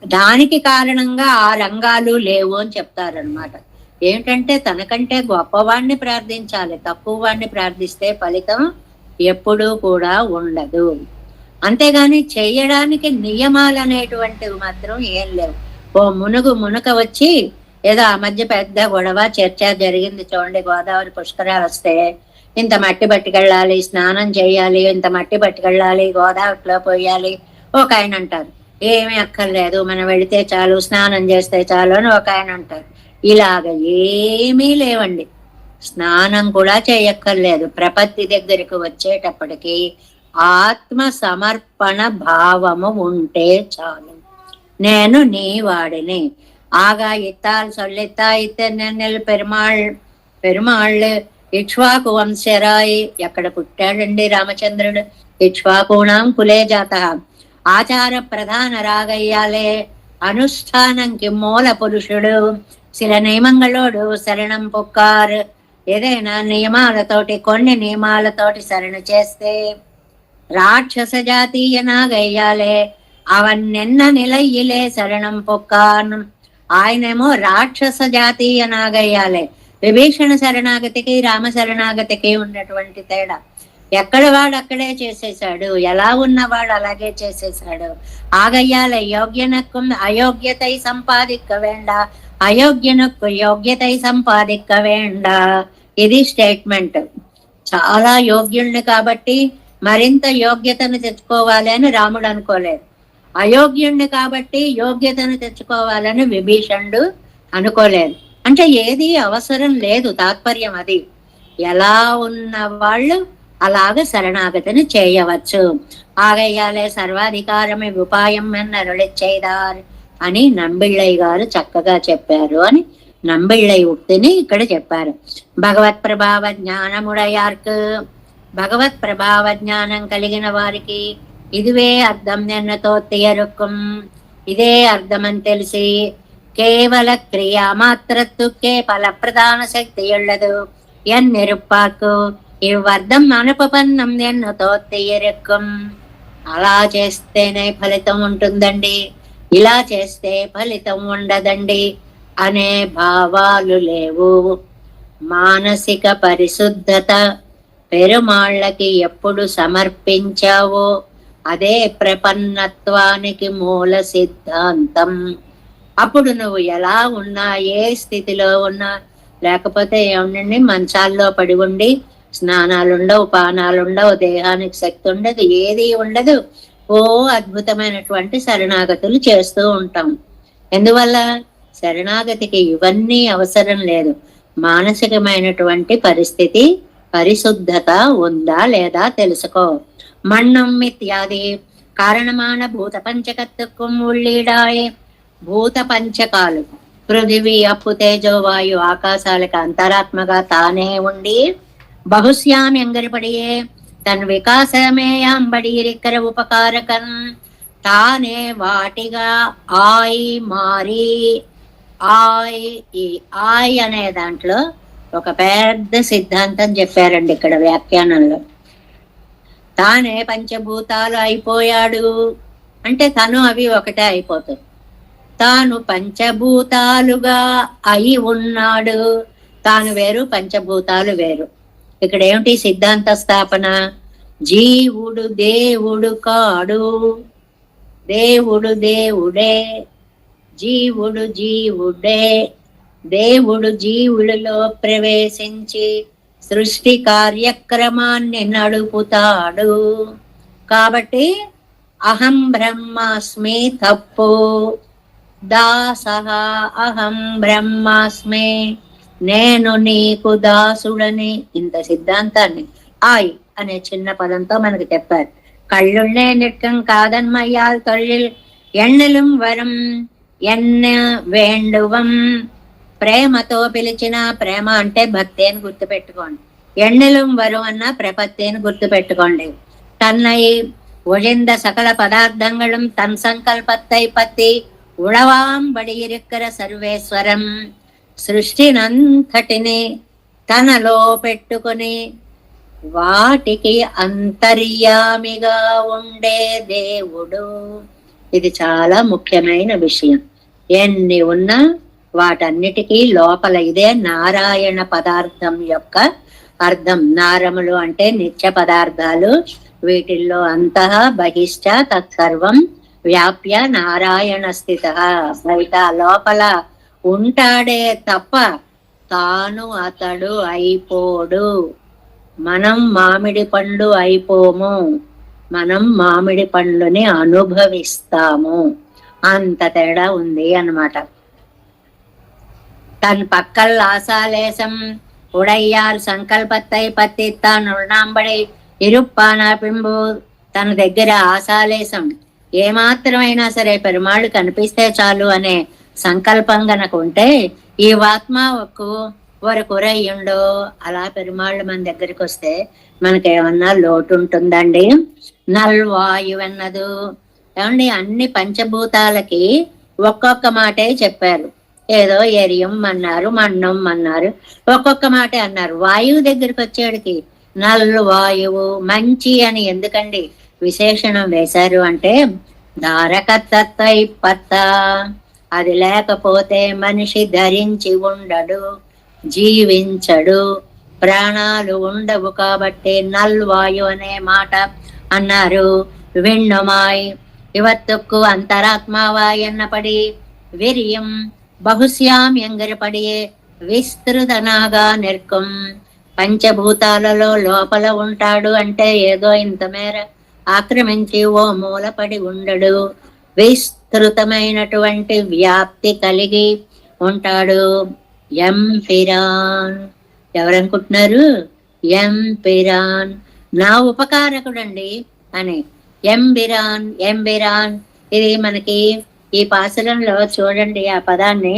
దానికి కారణంగా 6 అంగాలు లేవు అని చెప్తారనమాట. ఏంటంటే తనకంటే గొప్పవాడిని ప్రార్థించాలి, తక్కువ వాడిని ప్రార్థిస్తే ఫలితం ఎప్పుడూ కూడా ఉండదు. అంతేగాని చేయడానికి నియమాలు అనేటువంటివి మాత్రం ఏం లేవు. ఓ మునుక వచ్చి ఏదో ఆ మధ్య పెద్ద గొడవ చర్చ జరిగింది చూడండి, గోదావరి పుష్కరాలు వస్తే ఇంత మట్టి పట్టుకెళ్ళాలి, స్నానం చేయాలి, ఇంత మట్టి పట్టుకెళ్ళాలి, గోదావరిలో పోయాలి. ఒక ఆయన అంటారు ఏమీ అక్కర్లేదు, మనం వెళితే చాలు, స్నానం చేస్తే చాలు అని ఒక ఆయన అంటారు. ఇలాగ ఏమీ లేవండి, స్నానం కూడా చేయక్కర్లేదు. ప్రపత్తి దగ్గరికి వచ్చేటప్పటికి ఆత్మ సమర్పణ భావము ఉంటే చాలు. నేను నీ వాడిని. ఆగా ఇత్తాలు సొల్లెత్తా ఇత్తెన్నెల్ పెరుమాళ్ ఇక్ష్వాకు వంశరాయి. ఎక్కడ పుట్టాడండి రామచంద్రుడు? ఇక్ష్వాకుణం కులే జాత. ఆచార ప్రధాన రాగయ్యాలే, అనుష్ఠానంకి మూల పురుషుడు. శిల నియమంగళోడు శరణం పొక్కారు. ఏదైనా నియమాలతోటి, కొన్ని నియమాలతోటి శరణు చేస్తే రాక్షస జాతీయ నాగయ్యాలే, అవన్నెన్న నిలయ్యిలే శరణం పొక్కాన్. ఆయనేమో రాక్షస జాతీయ నాగయ్యాలే. విభీషణ శరణాగతికి రామ శరణాగతికి ఉన్నటువంటి తేడా, ఎక్కడ వాడు అక్కడే చేసేశాడు, ఎలా ఉన్నవాడు అలాగే చేసేశాడు. ఆగయ్యాలే యోగ్యనకు అయోగ్యతై సంపాదిక్క వేండ, అయోగ్యనకు యోగ్యతై సంపాదిక్క వేండ. ఇది స్టేట్మెంట్. చాలా యోగ్యుణ్ణి కాబట్టి మరింత యోగ్యతను తెచ్చుకోవాలి అని రాముడు అనుకోలేదు. అయోగ్యుణ్ణి కాబట్టి యోగ్యతను తెచ్చుకోవాలని విభీషణుడు అనుకోలేదు. అంటే ఏది అవసరం లేదు, తాత్పర్యం అది. ఎలా ఉన్న వాళ్ళు అలాగ శరణాగతిని చేయవచ్చు. ఆగయ్యాలే సర్వాధికారమే ఉపాయం అన్నరుళి చేయదార్ అని నంబిళ్ళయ్య గారు చక్కగా చెప్పారు అని నంబిళ్ళయ్య ఉక్తిని ఇక్కడ చెప్పారు. భగవత్ ప్రభావ జ్ఞానముడయార్కు, భగవత్ ప్రభావ జ్ఞానం కలిగిన వారికి ఇదివే అర్థం ఎన్నతో తీయరుక్కం. ఇదే అర్థం అని తెలిసి కేవల క్రియా మాత్రత్తుకే ఫలప్రధాన శక్తి ఉಳ್ಳదు ఎన్నిరుప్పాకు ఇవ్వర్థం అనుపపన్నం ఎన్నతో తీయరుక్కం. అలా చేస్తేనే ఫలితం ఉంటుందండి, ఇలా చేస్తే ఫలితం ఉండదండి అనే భావాలు లేవు. మానసిక పరిశుద్ధత పెరుమాళ్ళకి ఎప్పుడు సమర్పించావో అదే ప్రపన్నత్వానికి మూల సిద్ధాంతం. అప్పుడు నువ్వు ఎలా ఉన్నా, ఏ స్థితిలో ఉన్నా, లేకపోతే ఏమండి మంచాల్లో పడి ఉండి స్నానాలుండవు, పానాలుండవు, దేహానికి శక్తి ఉండదు, ఏది ఉండదు, ఓ అద్భుతమైనటువంటి శరణాగతులు చేస్తూ ఉంటాం. ఎందువల్ల? శరణాగతికి ఇవన్నీ అవసరం లేదు. మానసికమైనటువంటి పరిస్థితి, పరిశుద్ధత ఉందా లేదా తెలుసుకో. మన్నం ఇత్యాది కారణమాన భూత పంచకత్తుకం ఉళ్ళీడాయే. భూత పంచకాలు పృథివీ, అప్పు, తేజో, వాయు, ఆకాశాలకు అంతరాత్మగా తానే ఉండి బహుశ్యాం ఎంగరిపడియే తన్ వికాసమేయాంబడి ఇరిక్కర ఉపకారకన్. తానే వాటిగా ఆయ్ మారి. ఈ ఆయ్ అనే దాంట్లో ఒక పెద్ద సిద్ధాంతం చెప్పారండి ఇక్కడ వ్యాఖ్యానంలో. తానే పంచభూతాలు అయిపోయాడు అంటే తను అవి ఒకటే అయిపోతుంది. తాను పంచభూతాలుగా అయి ఉన్నాడు, తాను వేరు, పంచభూతాలు వేరు. ఇక్కడ ఏమిటి సిద్ధాంత స్థాపన? జీవుడు దేవుడు కాడు, దేవుడు దేవుడే, జీవుడు జీవుడే. దేవుడు జీవుడిలో ప్రవేశించి సృష్టి కార్యక్రమాన్ని నడుపుతాడు. కాబట్టి అహం బ్రహ్మాస్మి తప్పు, దాసః అహం బ్రహ్మాస్మి, నేను నీకు దాసుడని. ఇంత సిద్ధాంతాన్ని ఆయ్ అనే చిన్న పదంతో మనకు చెప్పారు. కళ్ళుళ్ళే నిట్టం కాదన్మయ్యాల్ తొళ్ళిల్ ఎన్నెలుం వరం ఎన్న వేండువం. ప్రేమతో పిలిచిన, ప్రేమ అంటే భక్తి అని గుర్తుపెట్టుకోండి. ఎన్నెలుం వరం అన్న ప్రపత్తి అని గుర్తుపెట్టుకోండి. తన్నై ఒழிந்த సకల పదార్థங்களுం తన్ సంకల్పత్తై పత్తి ఉళవాంబడి ఇరుక్కర సర్వేశ్వరం. సృష్టినంతటిని తనలో పెట్టుకుని వాటికి అంతర్యామిగా ఉండే దేవుడు. ఇది చాలా ముఖ్యమైన విషయం. ఎన్ని ఉన్నా వాటన్నిటికీ లోపల ఇదే నారాయణ పదార్థం యొక్క అర్థం. నారములు అంటే నిత్య పదార్థాలు, వీటిల్లో అంతః బహిష్ట తత్సర్వం వ్యాప్య నారాయణ స్థిత. బయట లోపల ఉంటాడే తప్ప తాను అతడు అయిపోడు. మనం మామిడి పండు అయిపోము, మనం మామిడి పండుని అనుభవిస్తాము. అంత తేడా ఉంది అన్నమాట. தன் பக்கல் ஆசாலேசம் உடையார் సంకల్పத்தை పత్తిత్తాన్ ఉణాంబడి ఇరుప్పాన పింబు. తన దగ్గర ఆశాలేశం ఏమాత్రమైనా సరే పెరుమాళ్ళు కనిపిస్తే చాలు అనే సంకల్పం గనక ఉంటే ఈ ఆత్మకు ఒక కురయ్యుండో. అలా పెరుమాళ్ళు మన దగ్గరికి వస్తే మనకేమన్నా లోటు ఉంటుందండి? నల్వాయువన్నదు ఏమండి, అన్ని పంచభూతాలకి ఒక్కొక్క మాటే చెప్పారు. ఏదో ఎరియం అన్నారు, మన్నం అన్నారు, ఒక్కొక్క మాట అన్నారు. వాయువు దగ్గరికి వచ్చేటికి నల్లు వాయువు మంచి అని ఎందుకండి విశేషణం వేశారు అంటే, ధారకతత్వై పత్త, అది లేకపోతే మనిషి ధరించి ఉండడు, జీవించడు, ప్రాణాలు ఉండవు. కాబట్టి నల్వాయు అనే మాట అన్నారు. విಣ್ಣుమాయ్ ಇವತ್ತಕ್ಕೂ ಅಂತರಾತ್ಮವಾಯ್ ಎನ್ನಪಡಿ ವಿರ್ಯಂ బహుశ్యాం ఎంగరపడియే విస్తృతనాగా నిర్కం. పంచభూతాలలో లోపల ఉంటాడు అంటే ఏదో ఇంత మేర ఆక్రమించి ఓ మూలపడి ఉండడు. విస్తృతమైనటువంటి వ్యాప్తి కలిగి ఉంటాడు. ఎంపిరాన్ ఎవరనుకుంటున్నారు? ఎంపిరాన్ నా ఉపకారకుడండి అని. ఎంబిరాన్ ఎంబిరాన్ ఇది మనకి ఈ పాసురంలో చూడండి ఆ పదాన్ని.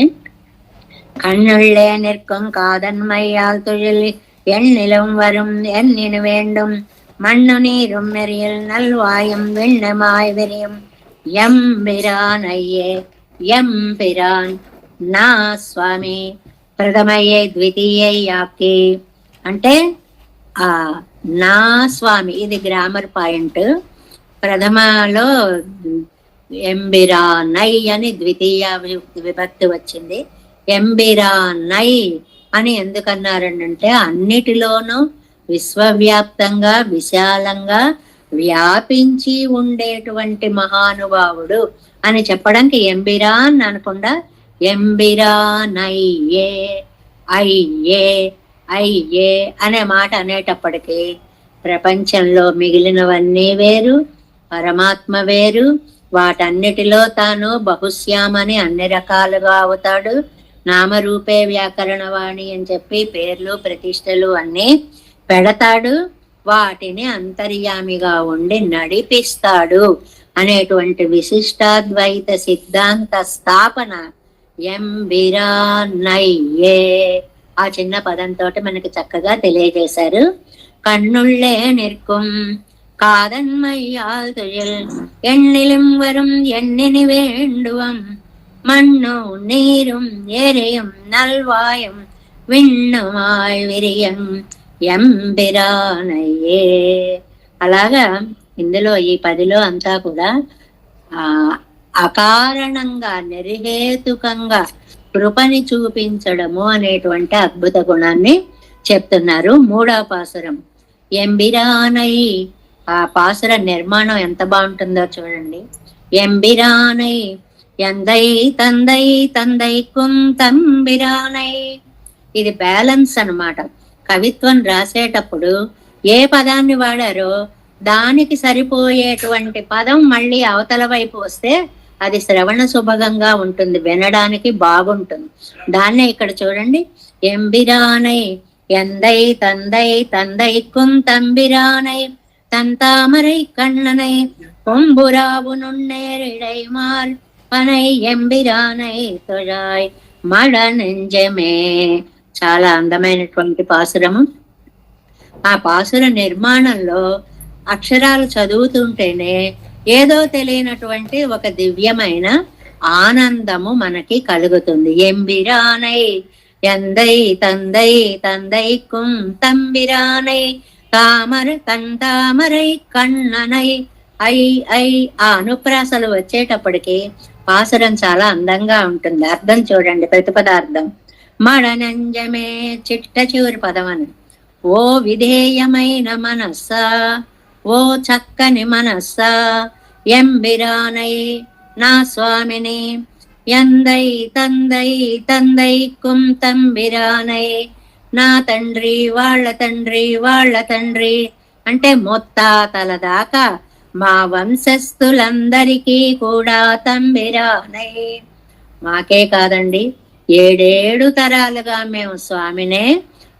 కన్నుళ్ళే నిర్కం కాదన్మయ్యాల్ తుழில் எண்ணிலும் வரும் எண்ணினு வேண்டும் மண்ணு நீரும் மெறியல் நல்வாயும் விண்ணமாய் விரியும் ఎంబిరాన్ అయ్యే ఎంపిరాన్ నా స్వామి. ప్రథమయ్యే ద్వితీయ యాప్కి అంటే ఆ నా స్వామి, ఇది గ్రామర్ పాయింట్. ప్రథమలో ఎంబిరానై అని ద్వితీయ విభక్తి వచ్చింది. ఎంబిరానై అని ఎందుకన్నారంటే అన్నిటిలోనూ విశ్వవ్యాప్తంగా విశాలంగా వ్యాపించి ఉండేటువంటి మహానుభావుడు అని చెప్పడానికి ఎంబిరాన్ అనకుండా ఎంబిరానయ్యే అయ్యే అయ్యే అనే మాట అనేటప్పటికీ ప్రపంచంలో మిగిలినవన్నీ వేరు, పరమాత్మ వేరు. వాటన్నిటిలో తాను బహుశ్యామని అన్ని రకాలుగా అవుతాడు. నామరూపే వ్యాకరణవాణి అని చెప్పి పేర్లు ప్రతిష్టలు అన్నీ పెడతాడు. వాటిని అంతర్యామిగా ఉండి నడిపిస్తాడు అనేటువంటి విశిష్టాద్వైత సిద్ధాంత స్థాపన ఎంబిరానయ్యే ఆ చిన్న పదంతో మనకి చక్కగా తెలియజేశారు. కన్నుళ్ళే నిర్కుం காதன்மையால் துயில் எண்ணிலும் வரும் எண்ணினி வேண்டுவம் மண்ணு நீரும் எரியும் நல்வாயும் విಣ್ಣుమాయ్ విరియం ఎంబిరానయ్యే. అలాగా ఇందులో ఈ 10లో అంతా కూడా అకారణంగా నిర్హేతుకంగా కృపని చూపించడము అనేటువంటి అద్భుత గుణాన్ని చెప్తున్నారు. 3వ పాసురం ఎంబిరానై. ఆ పాసుర నిర్మాణం ఎంత బాగుంటుందో చూడండి. ఎంబిరానై ఎందై తందై తందైకుం తంబిరానై. ఇది బ్యాలెన్స్ అన్నమాట. కవిత్వం రాసేటప్పుడు ఏ పదాన్ని వాడారో దానికి సరిపోయేటువంటి పదం మళ్ళీ అవతల వైపు వస్తే అది శ్రవణ సుభగంగా ఉంటుంది, వినడానికి బాగుంటుంది. దాన్నే ఇక్కడ చూడండి. ఎంబిరానై ఎందై తందై తందైకుం తంబిరానై தந்தாமரை கண்ணனை பொம்புராவு நுண்ணேரிடைமால் பனை ఎంబిరానై తొజాయ్ మడ నెంజమే. చాలా అందమైనటువంటి పాసురము. ఆ పాసుర నిర్మాణంలో అక్షరాలు చదువుతుంటేనే ఏదో తెలియనటువంటి ఒక దివ్యమైన ఆనందము మనకి కలుగుతుంది. ఎంబిరానై ఎందై తందై తందైకుం తంబిరానై తామరై కண்ணనై ఐ ఐ. ఆ అనుప్రాసలు వచ్చేటప్పటికి పాసురం చాలా అందంగా ఉంటుంది. అర్థం చూడండి, ప్రతిపదార్థం. మడనంజమే చిట్ట చివరి పదం అని. ఓ విధేయమైన మనస్సా, ఓ చక్కని మనస్సా, ఎంబిరానై నా స్వామిని ఎందై తందై తందైక్కుం తంబిరానై, నా తండ్రి వాళ్ళ తండ్రి వాళ్ళ తండ్రి అంటే ముత్తాతల దాకా మా వంశస్థులందరికీ కూడా తంబిరానై. మాకే కాదండి, 7 తరాలుగా మేము స్వామినే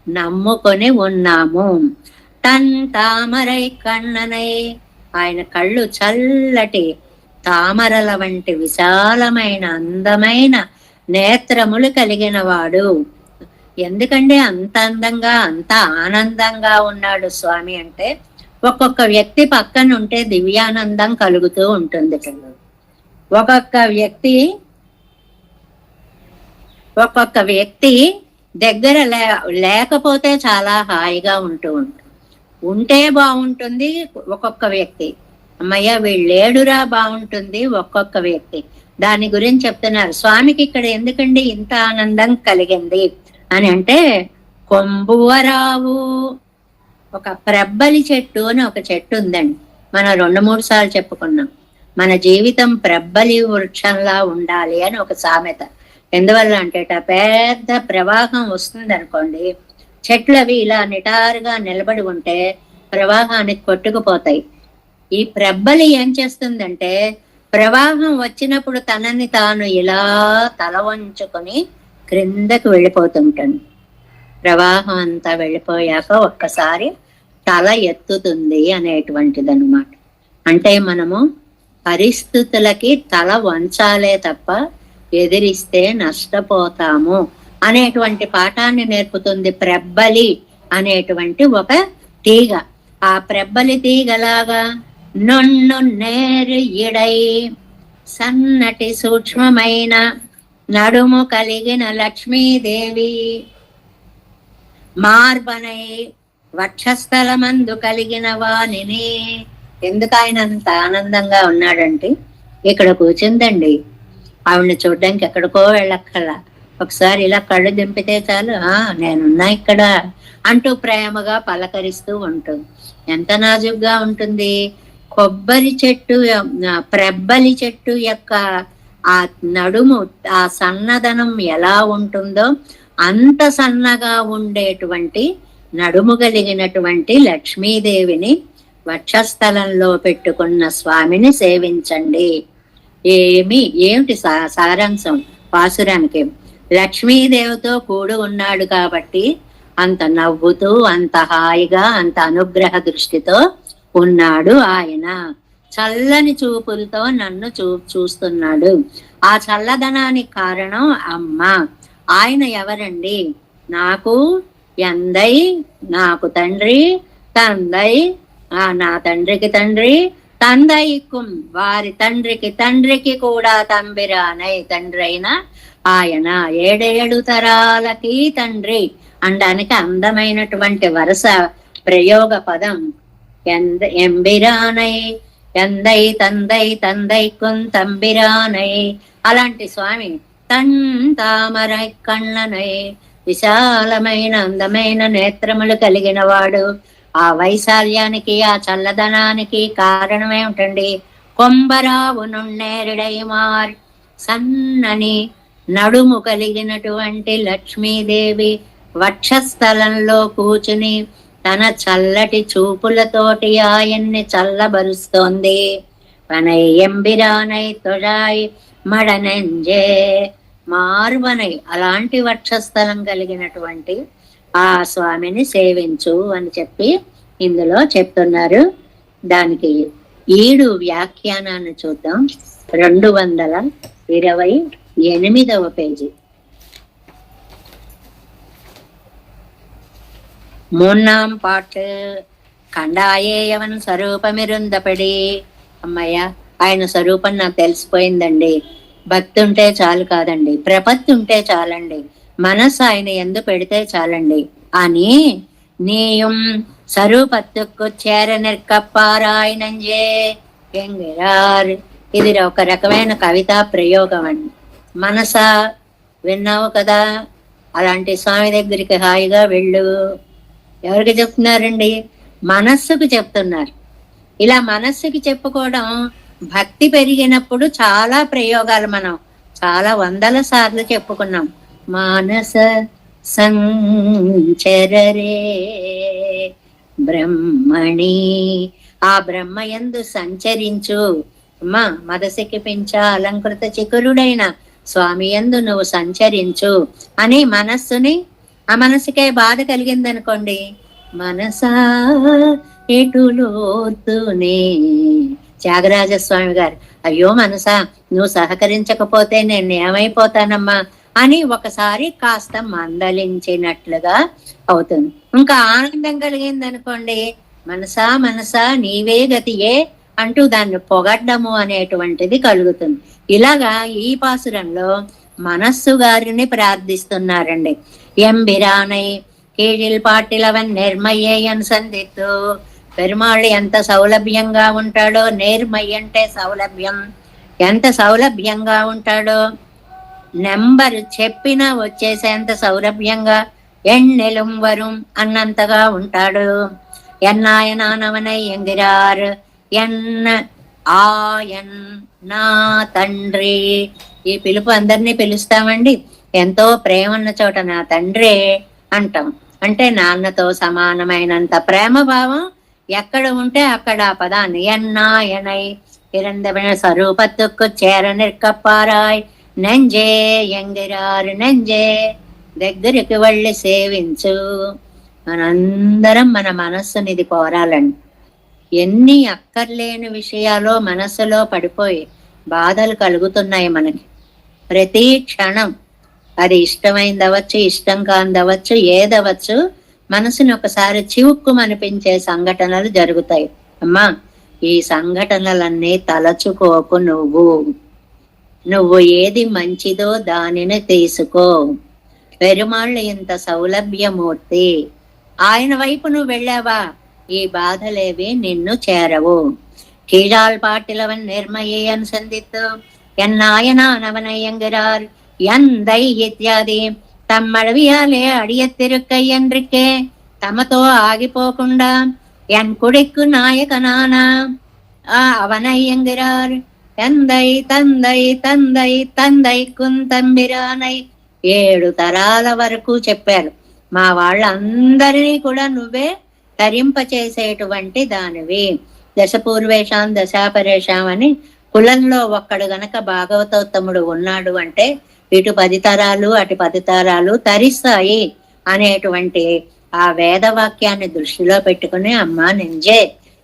నమ్ముకొని ఉన్నాము. తన్ తామరై కన్ననై, ఆయన కళ్ళు చల్లటి తామరల వంటి విశాలమైన అందమైన నేత్రములు కలిగిన వాడు. ఎందుకంటే అంత అందంగా అంత ఆనందంగా ఉన్నాడు స్వామి అంటే, ఒక్కొక్క వ్యక్తి పక్కన ఉంటే దివ్యానందం కలుగుతూ ఉంటుంది. ఒక్కొక్క వ్యక్తి దగ్గర లేకపోతే చాలా హాయిగా ఉంటే బాగుంటుంది. ఒక్కొక్క వ్యక్తి అమ్మయ్య వీళ్ళేడురా బాగుంటుంది ఒక్కొక్క వ్యక్తి. దాని గురించి చెప్తున్నారు స్వామికి. ఇక్కడ ఎందుకండి ఇంత ఆనందం కలిగింది అని అంటే, కొంబువరావు, ఒక ప్రబ్బలి చెట్టు అని ఒక చెట్టు ఉందండి. మనం 2-3 సార్లు చెప్పుకున్నాం. మన జీవితం ప్రబ్బలి వృక్షంలా ఉండాలి అని ఒక సామెత. ఎందువల్ల అంటే పెద్ద ప్రవాహం వస్తుంది అనుకోండి, చెట్లు అవి ఇలా నిటారుగా నిలబడి ఉంటే ప్రవాహానికి కొట్టుకుపోతాయి. ఈ ప్రబ్బలి ఏం చేస్తుందంటే, ప్రవాహం వచ్చినప్పుడు తనని తాను ఇలా తల వంచుకొని క్రిందకు వెళ్ళిపోతుంటుంది. ప్రవాహం అంతా వెళ్ళిపోయాక ఒక్కసారి తల ఎత్తుతుంది అనేటువంటిది అనమాట. అంటే మనము పరిస్థితులకి తల వంచాలే తప్ప ఎదిరిస్తే నష్టపోతాము అనేటువంటి పాఠాన్ని నేర్పుతుంది ప్రబ్బలి అనేటువంటి ఒక తీగ. ఆ ప్రబ్బలి తీగలాగా నొన్ను నేరు ఇడై, సన్నటి సూక్ష్మమైన నడుము కలిగిన లక్ష్మీదేవి, మార్బనై వక్షస్థలమందు కలిగిన వానిని. ఎందుకు ఆయన అంత ఆనందంగా ఉన్నాడంటే, ఇక్కడ కూర్చుందండి, ఆవిడని చూడ్డానికి ఎక్కడికో వెళ్ళక్కర్లా, ఒకసారి ఇలా కళ్ళు దింపితే చాలు నేనున్నా ఇక్కడ అంటూ ప్రేమగా పలకరిస్తూ ఉంటుంది. ఎంత నాజుగ్గా ఉంటుంది. కొబ్బరి చెట్టు, ప్రబ్బలి చెట్టు యొక్క ఆ నడుము, ఆ సన్నదనం ఎలా ఉంటుందో అంత సన్నగా ఉండేటువంటి నడుము కలిగినటువంటి లక్ష్మీదేవిని వక్షస్థలంలో పెట్టుకున్న స్వామిని సేవించండి. ఏమిటి సారాంశం పాసురానికి? లక్ష్మీదేవితో కూడి ఉన్నాడు కాబట్టి అంత నవ్వుతూ, అంత హాయిగా, అంత అనుగ్రహ దృష్టితో ఉన్నాడు ఆయన. చల్లని చూపులతో నన్ను చూస్తున్నాడు. ఆ చల్లదనానికి కారణం అమ్మ. ఆయన ఎవరండి? నాకు ఎందై, నాకు తండ్రి, తందై నా తండ్రికి తండ్రి, తందైకుం వారి తండ్రికి కూడా తంబిరానై తండ్రి అయిన ఆయన. 7 తరాలకి తండ్రి అనడానికి అందమైనటువంటి వరుస ప్రయోగ పదం ఎంబిరానై, ఎందై తందై తందైకుం తంబిరానై. అలాంటి స్వామి తన్ తామరై కళ్ళనై, విశాలమైన అందమైన నేత్రములు కలిగిన వాడు. ఆ వైశాల్యానికి, ఆ చల్లదనానికి కారణం ఏమిటండి? కొంబరావు నున్నేరుడై మార్, సన్నని నడుము కలిగినటువంటి లక్ష్మీదేవి వక్షస్థలంలో కూర్చుని తన చల్లటి చూపులతోటి ఆయన్ని చల్లబరుస్తోంది. పనై ఎంబిరానై తొడాయ్ మడనెంజే మార్వనై, అలాంటి వక్షస్థలం కలిగినటువంటి ఆ స్వామిని సేవించు అని చెప్పి ఇందులో చెప్తున్నారు. దానికి 7 వ్యాఖ్యానాన్ని చూద్దాం. 228వ పేజీ. 3ஆம் பாட்டு. కండాయేయవన్ స్వరూపమిరుందపడి. అమ్మయ్య, ఆయన స్వరూపం నాకు తెలిసిపోయిందండి. భక్తి ఉంటే చాలు కాదండి, ప్రపత్తి ఉంటే చాలండి, మనసు ఆయన ఎందు పెడితే చాలండి అని నీయం స్వరూపత్తుకు చేర నిర్కప్పారాయణంజే ఎంగిరార్. ఇది ఒక రకమైన కవితా ప్రయోగం అండి. మనస విన్నావు కదా, అలాంటి స్వామి దగ్గరికి హాయిగా వెళ్ళు. ఎవరికి చెప్తున్నారండి? మనస్సుకు చెప్తున్నారు. ఇలా మనస్సుకి చెప్పుకోవడం, భక్తి పెరిగినప్పుడు చాలా ప్రయోగాలు మనం చాలా వందల సార్లు చెప్పుకున్నాం. మానస సంచరరే బ్రహ్మణి, ఆ బ్రహ్మయందు సంచరించు. అమ్మా, మదసికి పించ అలంకృత చికురుడైన స్వామి యందు నువ్వు సంచరించు అని మనస్సుని, ఆ మనసుకే బాధ కలిగిందనుకోండి, మనసా ఎటులోతునే, త్యాగరాజస్వామి గారు, అయ్యో మనసా నువ్వు సహకరించకపోతే నేను ఏమైపోతానమ్మా అని ఒకసారి కాస్త మందలించినట్లుగా అవుతుంది. ఇంకా ఆనందం కలిగింది అనుకోండి, మనసా మనసా నీవే గతియే అంటూ దాన్ని పొగడ్డము అనేటువంటిది కలుగుతుంది. ఇలాగా ఈ పాసురంలో మనస్సు గారిని ప్రార్థిస్తున్నారండి. ఎంబిరానై కీழில் పాటిలవన్ నిర్మయ్యన్ సందిత్తు, పెరుమాళ్ళు ఎంత సౌలభ్యంగా ఉంటాడో, నేర్మయ్య అంటే సౌలభ్యం, ఎంత సౌలభ్యంగా ఉంటాడో, నెంబర్ చెప్పినా వచ్చేసేంత సౌలభ్యంగా, ఎన్నెలుం వரும் అన్నంతగా ఉంటాడు. ఎన్నాయనానవనై ఎంగిరార్, ఎన్న ఆయన్ నా తండ్రి. ఈ పిలుపు అందరినీ పిలుస్తామండి. ఎంతో ప్రేమ ఉన్న చోట నా తండ్రే అంటాం. అంటే నాన్నతో సమానమైనంత ప్రేమ భావం ఎక్కడ ఉంటే అక్కడ ఆ పదాన్ని ఎన్నాయనై ఇరందమైన స్వరూపత్తుకు చేర నిర్కప్పారాయ్ నెంజే ఎంగిరారు నెంజే, దగ్గరికి వెళ్ళి సేవించు. మనందరం మన మనస్సునిది కోరాలండి. ఎన్ని అక్కర్లేని విషయాలో మనస్సులో పడిపోయి బాధలు కలుగుతున్నాయి మనకి ప్రతి క్షణం. అది ఇష్టమైంది అవ్వచ్చు, ఇష్టం కాందవచ్చు, ఏదవచ్చు, మనసుని ఒకసారి చివుక్కుమనిపించే సంఘటనలు జరుగుతాయి. అమ్మా, ఈ సంఘటనలన్నీ తలచుకోకు. నువ్వు ఏది మంచిదో దానిని తీసుకో. పెరుమాళ్ళు ఇంత సౌలభ్యమూర్తి, ఆయన వైపు నువ్వు వెళ్ళావా, ఈ బాధలేవి నిన్ను చేరవు. కీழால் பாட்டிலவன் నిర్మయ్యన్ సందిత్తు, ఎన్నాయనానవనయ్యంగిరార్ ఎందై ఇత్యాది తమ్మడవియాలే అడియత్తిరుక్కై என்றிக்கே, తమతో ఆగిపోకుండా ఎన్ కుడిక్కు నాయకనాన అవనయ్యంగిరార్ ఎందై తందై తందై తందై కుంతంబిరానై. 7 తరాల వరకు చెప్పారు. మా వాళ్ళందరినీ కూడా నువ్వే తరింపచేసేటువంటి దానివి. దశపూర్వేషాం దశాపరేషాం అని కులంలో ఒక్కడు గనక భాగవతోత్తముడు ఉన్నాడు అంటే ఇటు 10 తరాలు అటు 10 తరాలు తరిస్తాయి అనేటువంటి ఆ వేదవాక్యాన్ని దృష్టిలో పెట్టుకుని, అమ్మా నింజే,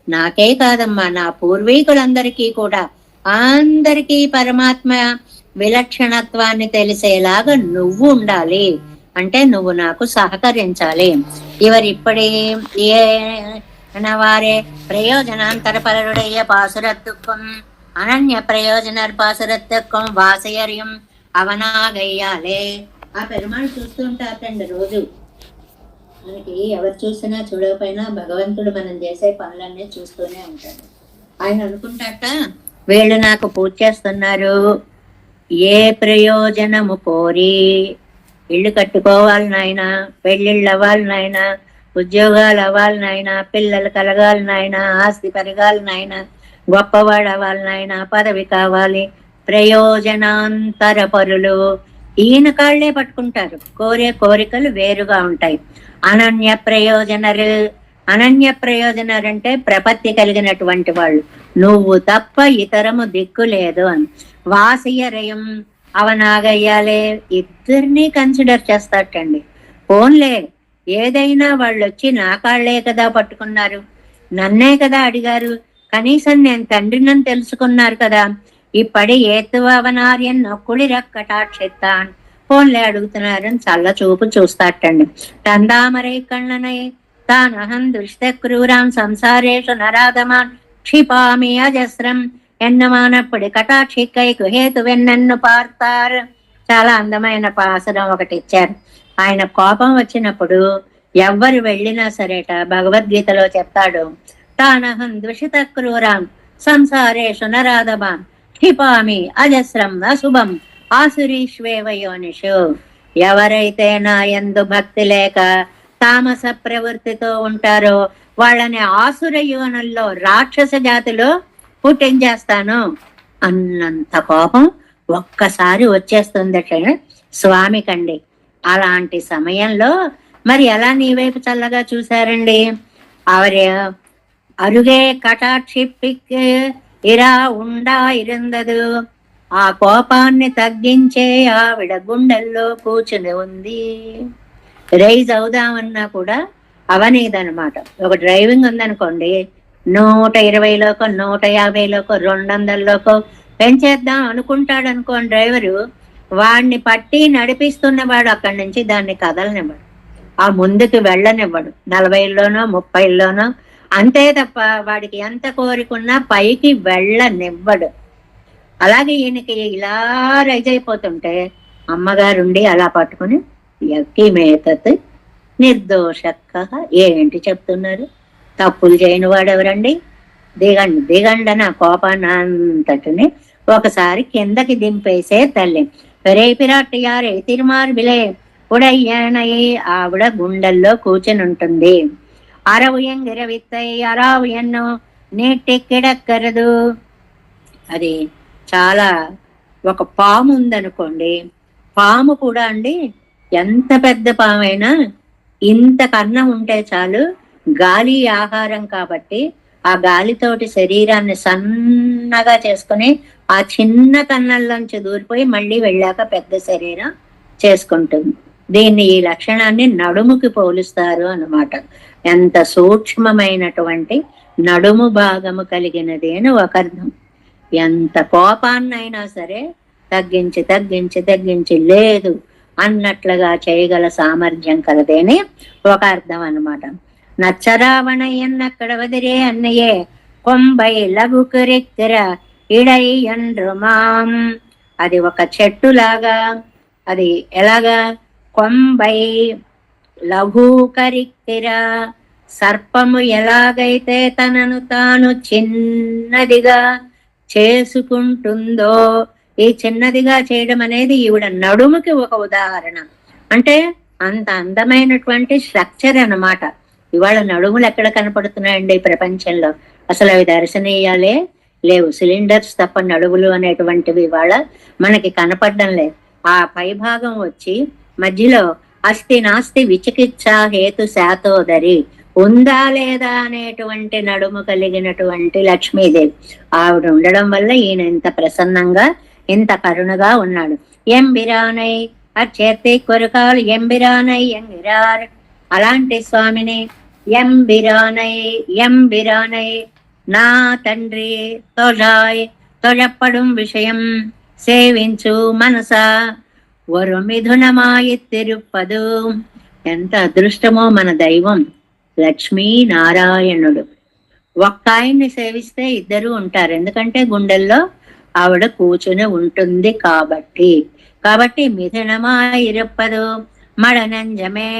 నాకే కాదమ్మా నా పూర్వీకులందరికీ కూడా అందరికీ పరమాత్మ విలక్షణత్వాన్ని తెలిసేలాగా నువ్వు ఉండాలి. అంటే నువ్వు నాకు సహకరించాలి. ఇవరిప్పటి వారే ప్రయోజనాంతరపరుడయ్య పాసురత్తుక్కం అనన్య ప్రయోజనర్ పాసురత్తుక్కం వాసయర్యం అవనాగయ్యాలే. ఆ పెరుమాళ్ళు చూస్తుంటారండి రోజు. మనకి ఎవరు చూసినా చూడకపోయినా భగవంతుడు మనం చేసే పనులన్నీ చూస్తూనే ఉంటాడు. ఆయన అనుకుంటాట, వీళ్ళు నాకు పూజ చేస్తున్నారు, ఏ ప్రయోజనము కోరి, ఇల్లు కట్టుకోవాలి నాయన, పెళ్ళిళ్ళు అవ్వాలి నాయన, ఉద్యోగాలు అవ్వాలి నాయన, పిల్లలు కలగాలి నాయన, ఆస్తి పెరగాలి నాయన, గొప్పవాడు అవ్వాలి నాయన, పదవి కావాలి, ప్రయోజనాంతర పరులు ఈయన కాళ్లే పట్టుకుంటారు. కోరే కోరికలు వేరుగా ఉంటాయి. అనన్య ప్రయోజనరు అంటే ప్రపత్తి కలిగినటువంటి వాళ్ళు, నువ్వు తప్ప ఇతరము దిక్కు లేదు అని. వాసయ్యరయం అవనాగయ్యాలే, ఇద్దరినీ కన్సిడర్ చేస్తాటండి. ఫోన్లే ఏదైనా వాళ్ళు వచ్చి నా కాళ్లే కదా పట్టుకున్నారు, నన్నే కదా అడిగారు, కనీసం నేను తండ్రినని తెలుసుకున్నారు కదా, ఇప్పటి ఏతువనార్యన్ నొక్కుడి రక్కటాక్షిత్తాన్ ఫోన్లే అడుగుతున్నారని చల్ల చూపు చూస్తాటండి. తందామరై కళ్ళనై తానహం దుష్ట క్రూరాం సంసారేషు నరాధమాన్ క్షిపామి అజస్రం ఎన్నమానప్పటి కటాక్షిక్కై కుహేతు వెన్నన్ను పార్తారు. చాలా అందమైన పాసరం ఒకటి ఇచ్చారు. ఆయన కోపం వచ్చినప్పుడు ఎవ్వరు వెళ్ళినా సరేట, భగవద్గీతలో చెప్తాడు, తానహం ద్విషిత క్రూరాం సంసారేషు నరాధమాన్ క్షిపామి అజస్రం అశుభం ఆసురీష్వేవ యోనిషు. ఎవరైతే నా యందు భక్తి లేక తామస ప్రవృత్తితో ఉంటారో వాళ్ళని ఆసుర యోనుల్లో రాక్షస జాతిలో పుట్టించేస్తాను అన్నంత కోపం ఒక్కసారి వచ్చేస్తుందట స్వామికండి. అలాంటి సమయంలో మరి ఎలా నీ వైపు చల్లగా చూశారండి? అవరు అరుగే కటాక్షిప్పిక్ ఇరా ఉండా ఇరందదు. ఆ కోపాన్ని తగ్గించే ఆవిడ గుండెల్లో కూర్చుని ఉంది. రైజ్ అవుదామన్నా కూడా అవనీదనమాట. ఒక డ్రైవింగ్ ఉందనుకోండి, 120లోకో 150లోకో 200లోకో పెంచేద్దాం అనుకుంటాడు అనుకోండి డ్రైవరు, వాడిని పట్టి నడిపిస్తున్నవాడు అక్కడి నుంచి దాన్ని కదలనివ్వడు, ఆ ముందుకు వెళ్ళనివ్వడు. 40లోనో 30లోనో అంతే తప్ప వాడికి ఎంత కోరికున్నా పైకి వెళ్ళనివ్వడు. అలాగే ఈయనకి ఇలా రైజ్ అయిపోతుంటే అమ్మగారుండి అలా పట్టుకుని ఎక్కి మేతత్ నిర్దోషక్క, ఏంటి చెప్తున్నారు? తప్పులు చేయని వాడెవరండి? దిగండి దిగండి అని ఆ కోపాన్ని అంతటిని ఒకసారి కిందకి దింపేసే తల్లి. రేపిరాట్టియారే తిరుమార్బిలే ఉడయ్యానై ఆవిడ గుండెల్లో కూర్చుని ఉంటుంది. అరవుయంగిరవిత్తై అరావు ఎన్నో నీటెక్కిడక్కరదు. అది చాలా ఒక పాము ఉందనుకోండి, పాము కూడా అండి ఎంత పెద్ద పామైనా ఇంత కన్నం ఉంటే చాలు, గాలి ఆహారం కాబట్టి ఆ గాలితోటి శరీరాన్ని సన్నగా చేసుకుని ఆ చిన్న కన్నంలోంచి దూరిపోయి మళ్ళీ వెళ్ళాక పెద్ద శరీరం చేసుకుంటుంది. దీన్ని ఈ లక్షణాన్ని నడుముకి పోలుస్తారు అన్నమాట. ఎంత సూక్ష్మమైనటువంటి నడుము భాగము కలిగినది అని ఒక అర్థం. ఎంత కోపాన్నైనా సరే తగ్గించి తగ్గించి తగ్గించి లేదు అన్నట్లుగా చేయగల సామర్థ్యం కలదేని ఒక అర్థం అన్నమాట. నచ్చరావణ ఎన్నక్కడ వదిరే అన్నయే కొంబై లఘుకరెక్కర ఇడై ఎండ్రుమాం. అది ఒక చెట్టులాగా, అది ఎలాగా? కొంబై లఘుకరిక్కిర, సర్పము ఎలాగైతే తనను తాను చిన్నదిగా చేసుకుంటుందో, ఈ చిన్నదిగా చేయడం అనేది ఈవిడ నడుముకి ఒక ఉదాహరణ. అంటే అంత అందమైనటువంటి స్ట్రక్చర్ అన్నమాట. ఇవాళ నడుములు ఎక్కడ కనపడుతున్నాయండి ప్రపంచంలో? అసలు అవి దర్శనీయాలే లేవు. సిలిండర్స్ తప్ప నడుములు అనేటువంటివి ఇవాళ మనకి కనపడడం లేదు. ఆ పై భాగం వచ్చి మధ్యలో అస్థి నాస్తి విచికిత్స హేతు శాతోదరి, ఉందా లేదా అనేటువంటి నడుము కలిగినటువంటి లక్ష్మీదేవి ఆవిడ ఉండడం వల్ల ఈయన ఇంత ప్రసన్నంగా ఇంత కరుణగా ఉన్నాడు. ఎంబిరానై అచేతి కొరకాలు ఎంబిరానై ఎంగిరార్. అలాంటి స్వామిని ఎంబిరానై ఎంబిరానై నా తండ్రి తొజాయ్ తొజప్పடும் విషయం సేవించు మనసా ఒరు మిథునమాయి తిరుపదు. ఎంత అదృష్టమో మన దైవం లక్ష్మీ నారాయణుడు. ఒక్క ఆయన్ని సేవిస్తే ఇద్దరు ఉంటారు, ఎందుకంటే గుండెల్లో ఆవిడ కూర్చుని ఉంటుంది కాబట్టి. కాబట్టి మిథునమాయిరుప్పదు మడనంజమే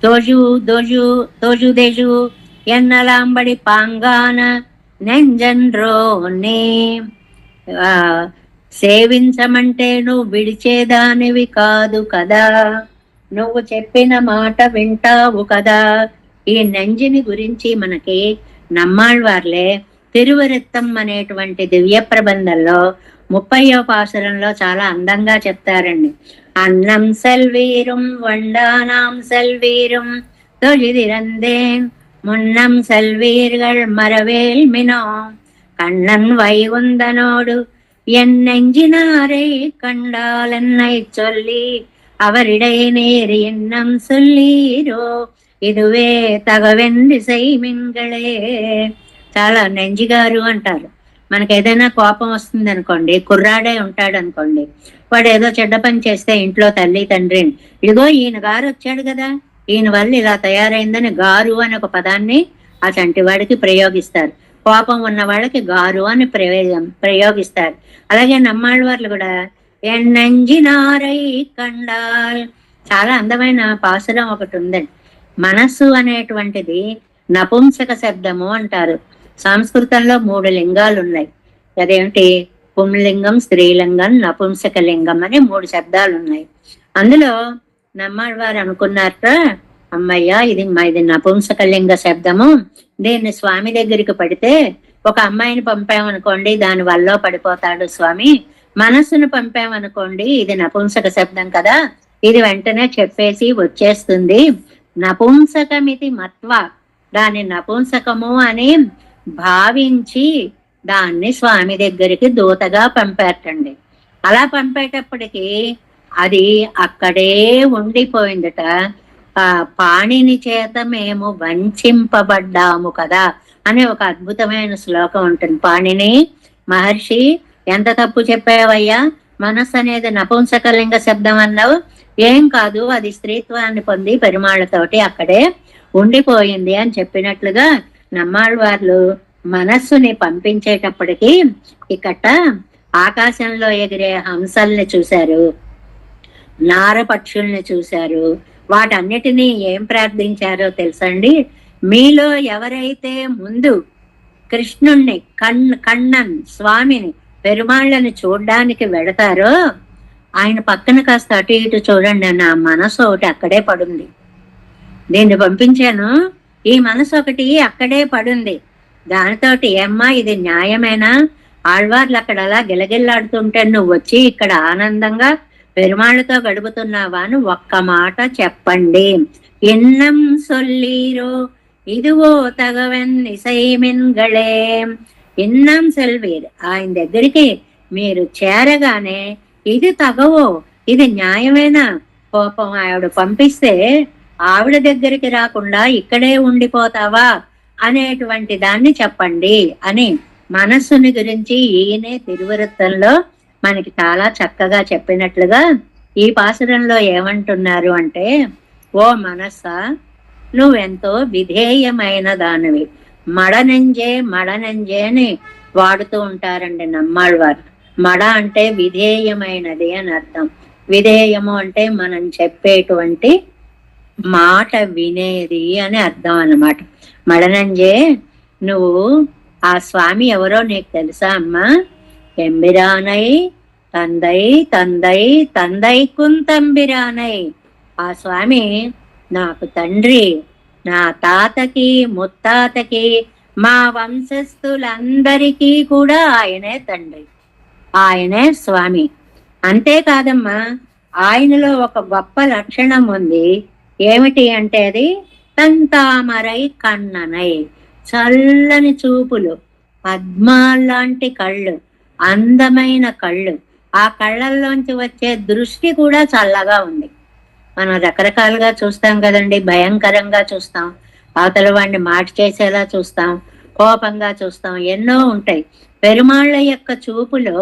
తోజు దోజు తోజు దేజు ఎన్నలాంబడి పాంగాన నెంజన్రోని. సేవించమంటే నువ్వు విడిచేదానివి కాదు కదా, నువ్వు చెప్పిన మాట వింటావు కదా. ఈ నంజిని గురించి మనకి నమ్మాళ్వార్లే తిరువరిత్తం అనేటువంటి దివ్య ప్రబంధంలో 30వ పాసురంలో చాలా అందంగా చెప్తారండి. అన్నం సెల్వీరం వండానాం సెల్వీరం తొలిదిరందేన్ మున్నం సెల్వీర్గల్ మరవేల్ మినో కண்ணன் வைகுந்தனோடு என் நெஞ்சினாரை கண்டாலென்னை சொல்லி அவரிடை நேர் எண்ணம் சொல்லீரో ఇదువే తగవెందిసై మిన్గళే. చాలా నెంజిగారు అంటారు. మనకి ఏదైనా కోపం వస్తుంది అనుకోండి, కుర్రాడే ఉంటాడు అనుకోండి, వాడు ఏదో చెడ్డ పని చేస్తే ఇంట్లో తల్లి తండ్రిని, ఇదిగో ఈయన గారు వచ్చాడు కదా, ఈయన వల్ల ఇలా తయారైందని గారు అని ఒక పదాన్ని ఆ చంటివాడికి ప్రయోగిస్తారు. కోపం ఉన్న వాళ్ళకి గారు అని ప్రయోగిస్తారు. అలాగే నమ్మాళ్ళవార్లు కూడా ఎన్నంజినారై కండాల్. చాలా అందమైన పాసురం ఒకటి ఉందండి. మనస్సు అనేటువంటిది నపుంసక శబ్దము అంటారు. సంస్కృతంలో 3 లింగాలు ఉన్నాయి. అదేంటి? పుంలింగం, స్త్రీలింగం, నపుంసక లింగం అని 3 శబ్దాలు ఉన్నాయి. అందులో నమ్మాళ్ళవారు అనుకున్నారట, అమ్మయ్య ఇది నపుంసక లింగ శబ్దము, దీన్ని స్వామి దగ్గరికి పడితే ఒక అమ్మాయిని పంపామనుకోండి దాని వల్ల పడిపోతాడు స్వామి, మనస్సును పంపామనుకోండి, ఇది నపుంసక శబ్దం కదా, ఇది వెంటనే చెప్పేసి వచ్చేస్తుంది. నపుంసకమితి మత్వ, దాని నపుంసకము అని భావించి దాన్ని స్వామి దగ్గరికి దూతగా పంపారటండి. అలా పంపేటప్పటికి అది అక్కడే ఉండిపోయిందట. పాణిని చేత మేము వంచింపబడ్డాము కదా అనే ఒక అద్భుతమైన శ్లోకం ఉంటుంది. పాణిని మహర్షి, ఎంత తప్పు చెప్పావయ్యా, మనస్సు అనేది నపుంసకలింగ శబ్దం అన్నావు. ఏం కాదు, అది స్త్రీత్వాన్ని పొంది పెరుమాళ్ళతోటి అక్కడే ఉండిపోయింది అని చెప్పినట్లుగా నమ్మాళ్ళవార్లు మనస్సుని పంపించేటప్పటికి ఇక్కట ఆకాశంలో ఎగిరే హంసల్ని చూశారు, నారపక్షుల్ని చూశారు. వాటన్నిటినీ ఏం ప్రార్థించారో తెలుసండి? మీలో ఎవరైతే ముందు కృష్ణుణ్ణి కண்ணన్ స్వామిని పెరుమాళ్ళని చూడ్డానికి వెడతారో ఆయన పక్కన కాస్త అటు ఇటు చూడండి, నా మనసు ఒకటి అక్కడే పడుంది. దీన్ని పంపించాను, ఈ మనసు ఒకటి అక్కడే పడుంది. దానితోటి ఏమ్మా ఇది న్యాయమేనా? ఆళ్వార్లు అక్కడ అలా గిలగిల్లాడుతుంటే నువ్వు వచ్చి ఇక్కడ ఆనందంగా పెరుమాళ్ళతో గడుపుతున్నావా అని ఒక్క మాట చెప్పండి. ఎన్నం సొల్లీరో ఇదివో తగవెన్ ఇసైమిన్గళే. ఎన్నం సెల్వీర్, ఆయన దగ్గరికి మీరు చేరగానే ఇది తగవో, ఇది న్యాయమేనా? కోపం ఆవిడ పంపిస్తే ఆవిడ దగ్గరికి రాకుండా ఇక్కడే ఉండిపోతావా అనేటువంటి దాన్ని చెప్పండి అని మనస్సుని గురించి ఈయనే తిరువృత్తంలో మనకి చాలా చక్కగా చెప్పినట్లుగా ఈ పాసురంలో ఏమంటున్నారు అంటే, ఓ మనస్సా, నువ్వెంతో విధేయమైన దానివి. మడనంజే అని వాడుతూ ఉంటారండి నమ్మాళ్ళవారు. మడ అంటే విధేయమైనది అని అర్థం. విధేయము అంటే మనం చెప్పేటువంటి మాట వినేది అని అర్థం అన్నమాట. మడనంజే, నువ్వు ఆ స్వామి ఎవరో నీకు తెలుసా అమ్మా? ఎంబిరానై తందై తందై తందైకున్ తంబిరానై. ఆ స్వామి నాకు తండ్రి, నా తాతకి ముత్తాతకి మా వంశస్థులందరికీ కూడా ఆయనే తండ్రి, ఆయనే స్వామి. అంతేకాదమ్మా, ఆయనలో ఒక గొప్ప లక్షణం ఉంది. ఏమిటి అంటే అది తంతామరై కన్ననై, చల్లని చూపులు, పద్మాల్లాంటి కళ్ళు, అందమైన కళ్ళు. ఆ కళ్ళల్లోంచి వచ్చే దృష్టి కూడా చల్లగా ఉంది. మనం రకరకాలుగా చూస్తాం కదండి, భయంకరంగా చూస్తాం, అవతల వాడిని మాట చేసేలా చూస్తాం, కోపంగా చూస్తాం, ఎన్నో ఉంటాయి. పెరుమాళ్ళ యొక్క చూపులో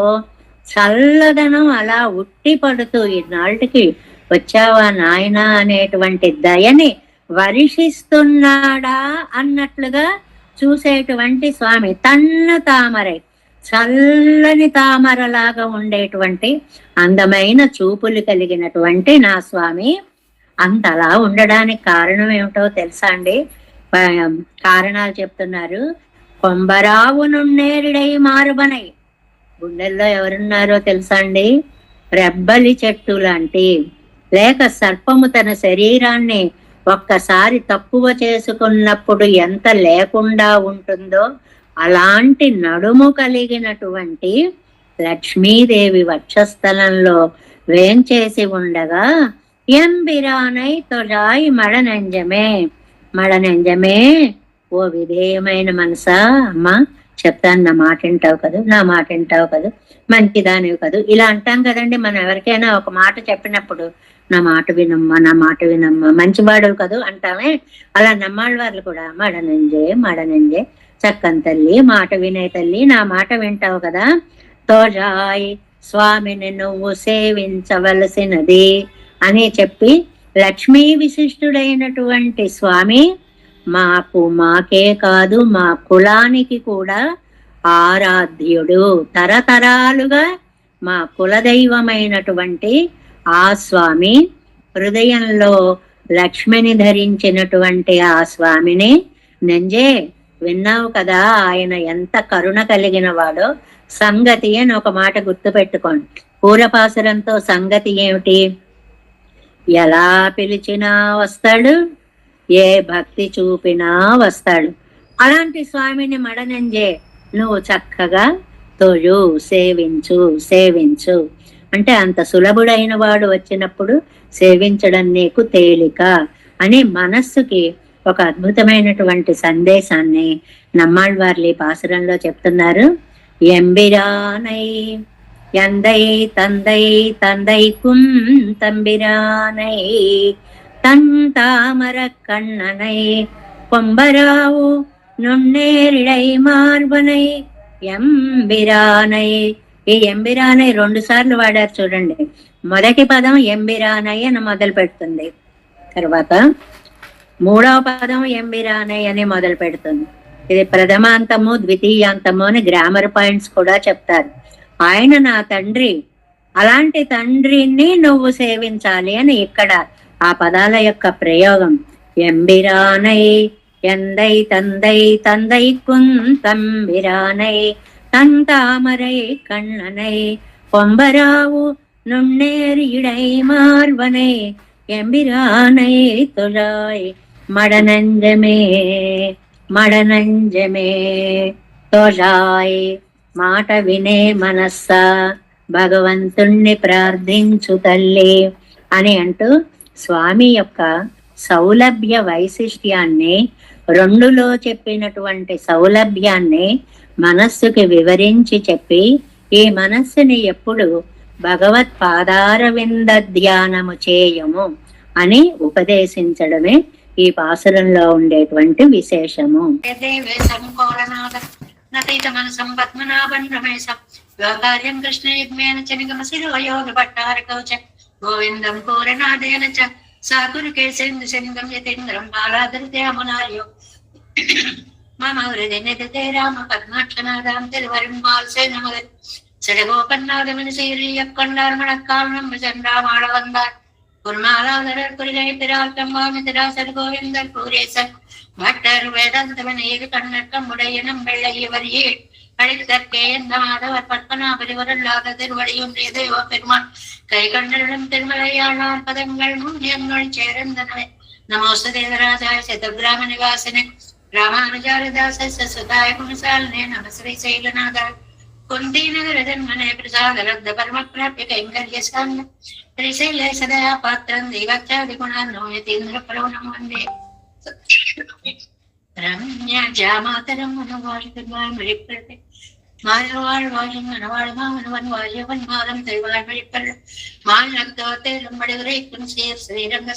చల్లదనం అలా ఉట్టి పడుతూ ఈనాటికి వచ్చావా నాయన అనేటువంటి దయని వర్షిస్తున్నాడా అన్నట్లుగా చూసేటువంటి స్వామి. తన్న తామరై, చల్లని తామరలాగా ఉండేటువంటి అందమైన చూపులు కలిగినటువంటి నా స్వామి అంతలా ఉండడానికి కారణం ఏమిటో తెలుసా అండి? కారణాలు చెప్తున్నారు. కొంబరావు నున్నేరిడై మారుబనై, గుండెల్లో ఎవరున్నారో తెలుసా అండి? రెబ్బలి చెట్టు లాంటి, లేక సర్పము తన శరీరాన్ని ఒక్కసారి తక్కువ చేసుకున్నప్పుడు ఎంత లేకుండా ఉంటుందో అలాంటి నడుము కలిగినటువంటి లక్ష్మీదేవి వక్షస్థలంలో వేంచేసి ఉండగా ఎంబిరానై తొజాయి మడనంజమే. మడనంజమే, ఓ విధేయమైన మనసా, అమ్మా చెప్తాను, నా మాట వింటావు కదూ, నా మాట వింటావు కదూ, మంచిదానివి కదూ, ఇలా అంటాం కదండి. మనం ఎవరికైనా ఒక మాట చెప్పినప్పుడు నా మాట వినమ్మా, నా మాట వినమ్మా, మంచివాడు కదూ అంటామే. అలా నమ్మాళ్ళవార్లు కూడా మడనంజే చక్కని తల్లి, మాట వినే తల్లి, నా మాట వింటావు కదా, తోజాయ్ స్వామిని నువ్వు సేవించవలసినది అని చెప్పి లక్ష్మీ విశిష్టుడైనటువంటి స్వామి మాకే కాదు మా కులానికి కూడా ఆరాధ్యుడు. తరతరాలుగా మా కులదైవమైనటువంటి ఆ స్వామి హృదయంలో లక్ష్మిని ధరించినటువంటి ఆ స్వామిని నంజే విన్నావు కదా, ఆయన ఎంత కరుణ కలిగిన వాడో. సంగతి అని ఒక మాట గుర్తు పెట్టుకోండి. పూరపాసురంతో సంగతి ఏమిటి? ఎలా పిలిచినా వస్తాడు, ఏ భక్తి చూపినా వస్తాడు. అలాంటి స్వామిని మడనంజే నువ్వు చక్కగా తొయు సేవించు సేవించు అంటే అంత సులభుడైన వాడు వచ్చినప్పుడు సేవించడం నీకు తేలిక అని మనస్సుకి ఒక అద్భుతమైనటువంటి సందేశాన్ని నమ్మాళ్వార్లు పాసురంలో చెప్తున్నారు. ఎంబిరానై యందై తందై తందైకుం తంబిరానై தன் தாமர கண்ணனை கொம்பராவு நுண்ணேரிடை మార్బనై ఎంబిరానై. ఈ ఎంబిరానై 2 సార్లు వాడారు చూడండి. మొదటి పదం ఎంబిరానై అని మొదలు పెడుతుంది, తర్వాత 3వ పదం ఎంబిరానై అని మొదలు పెడుతుంది. ఇది ప్రథమాంతము ద్వితీయాంతము అని గ్రామర్ పాయింట్స్ కూడా చెప్తారు. ఆయన నా తండ్రి, అలాంటి తండ్రిని నువ్వు సేవించాలి అని ఇక్కడ ఆ పదాల యొక్క ప్రయోగం. ఎంబిరానై ఎందై తందై తందై కుంతంబిరానై తంతామరై కண்ணనై పొంబరావు నున్నేరిడై మార్వనై ఎంబిరానై తొలాయ్ మడనంజమే మడనంజమే తొలాయ్. మాట వినే మనస్స భగవంతుణ్ణి ప్రార్థించు తల్లి అని అంటూ స్వామి యొక్క సౌలభ్య వైశిష్ట్యాన్ని, 2లో చెప్పినటువంటి సౌలభ్యాన్ని మనస్సుకి వివరించి చెప్పి ఈ మనస్సుని ఎప్పుడు భగవత్ పాదారవింద ధ్యానము చేయము అని ఉపదేశించడమే ఈ పాసురంలో ఉండేటువంటి విశేషము. కార్యం కృష్ణ యుగ్మేన చ నిగమ శిరోయోగ భట్టార కౌచ గోవిందం కోరనాదేన చ సాకురు కేసేందు శనిగం యతేంద్రం బాలాదృత్యామునార్యో మమ హృదయ నిదతే రామ పద్మాక్షనాదాం తిరువరిం మాల్సేన మగన్ సడగోపన్నాదమని సీరియక్కొండార్ మణక్కాళం చంద్రామాళ వందార్ కుర్మాలాదరర్ కురిగై తిరాల్కం వామితిరాసర్ గోవిందర్ పూరేసర్ భట్టర్ వేదాంతమని ఏది కన్నట్టం ఉడయనం వెள்ளయ్యవరియే அழைத்தற்கே எந்த மாதவர் பத்மநாபரிவரல்லாத திருவடியும் தேவ பெருமான் கை கண்டனம் திருமலையாளார் பதங்கள் முன்னியங்கள் சேர்ந்தனவே. நமோஸ்து தேவராஜாய சதபிராம நிவாசனே ராமானுஜாரதாச சுதாய குணசாலனே நம ஸ்ரீ சைலநாதாய குந்தி நகர ஜன்மனே பிரசாத லப்த பரமப்ராப்ய கைங்கர்ய சாமி ஸ்ரீசைல சதயா பாத்திரம் தெய்வாச்சாதி குணான்னோயதீந்திர பரவணம் வந்தே ரம்ய ஜாமாதரம் மனவாழ்வாய் மொழிப்பது மாயவாழ்வாயும் மனவாழ்மாவன் வாயவன் மாதம் தெய்வாய் மொழிப்பது மாயத்தோத்தேரும் வடிவுரைக்கும் சீர் ஸ்ரீரங்க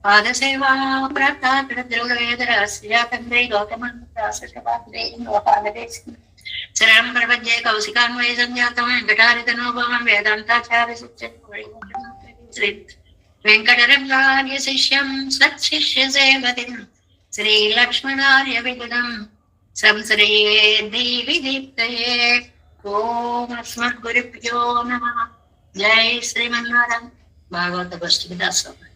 பாதசேவா பிராப்தா திருவேதராசியா தந்தை கௌதமன் சரணம் பிரபஞ்சே கௌசிகான்வய சஞ்சாத்தம் வெங்கடாரிதனோபவம் வேதாந்தாச்சாரிய சிச்சன் ஸ்ரீ வெங்கடரங்காரிய சிஷ்யம் சத் சிஷ்ய சேவதின் श्री लक्ष्मणार्य विगुणं संश्रये देवी दीप्तये ओम अस्मद्गुरुभ्यो नमः. जय श्रीमन्नारायण. भागवत पुस्तक 10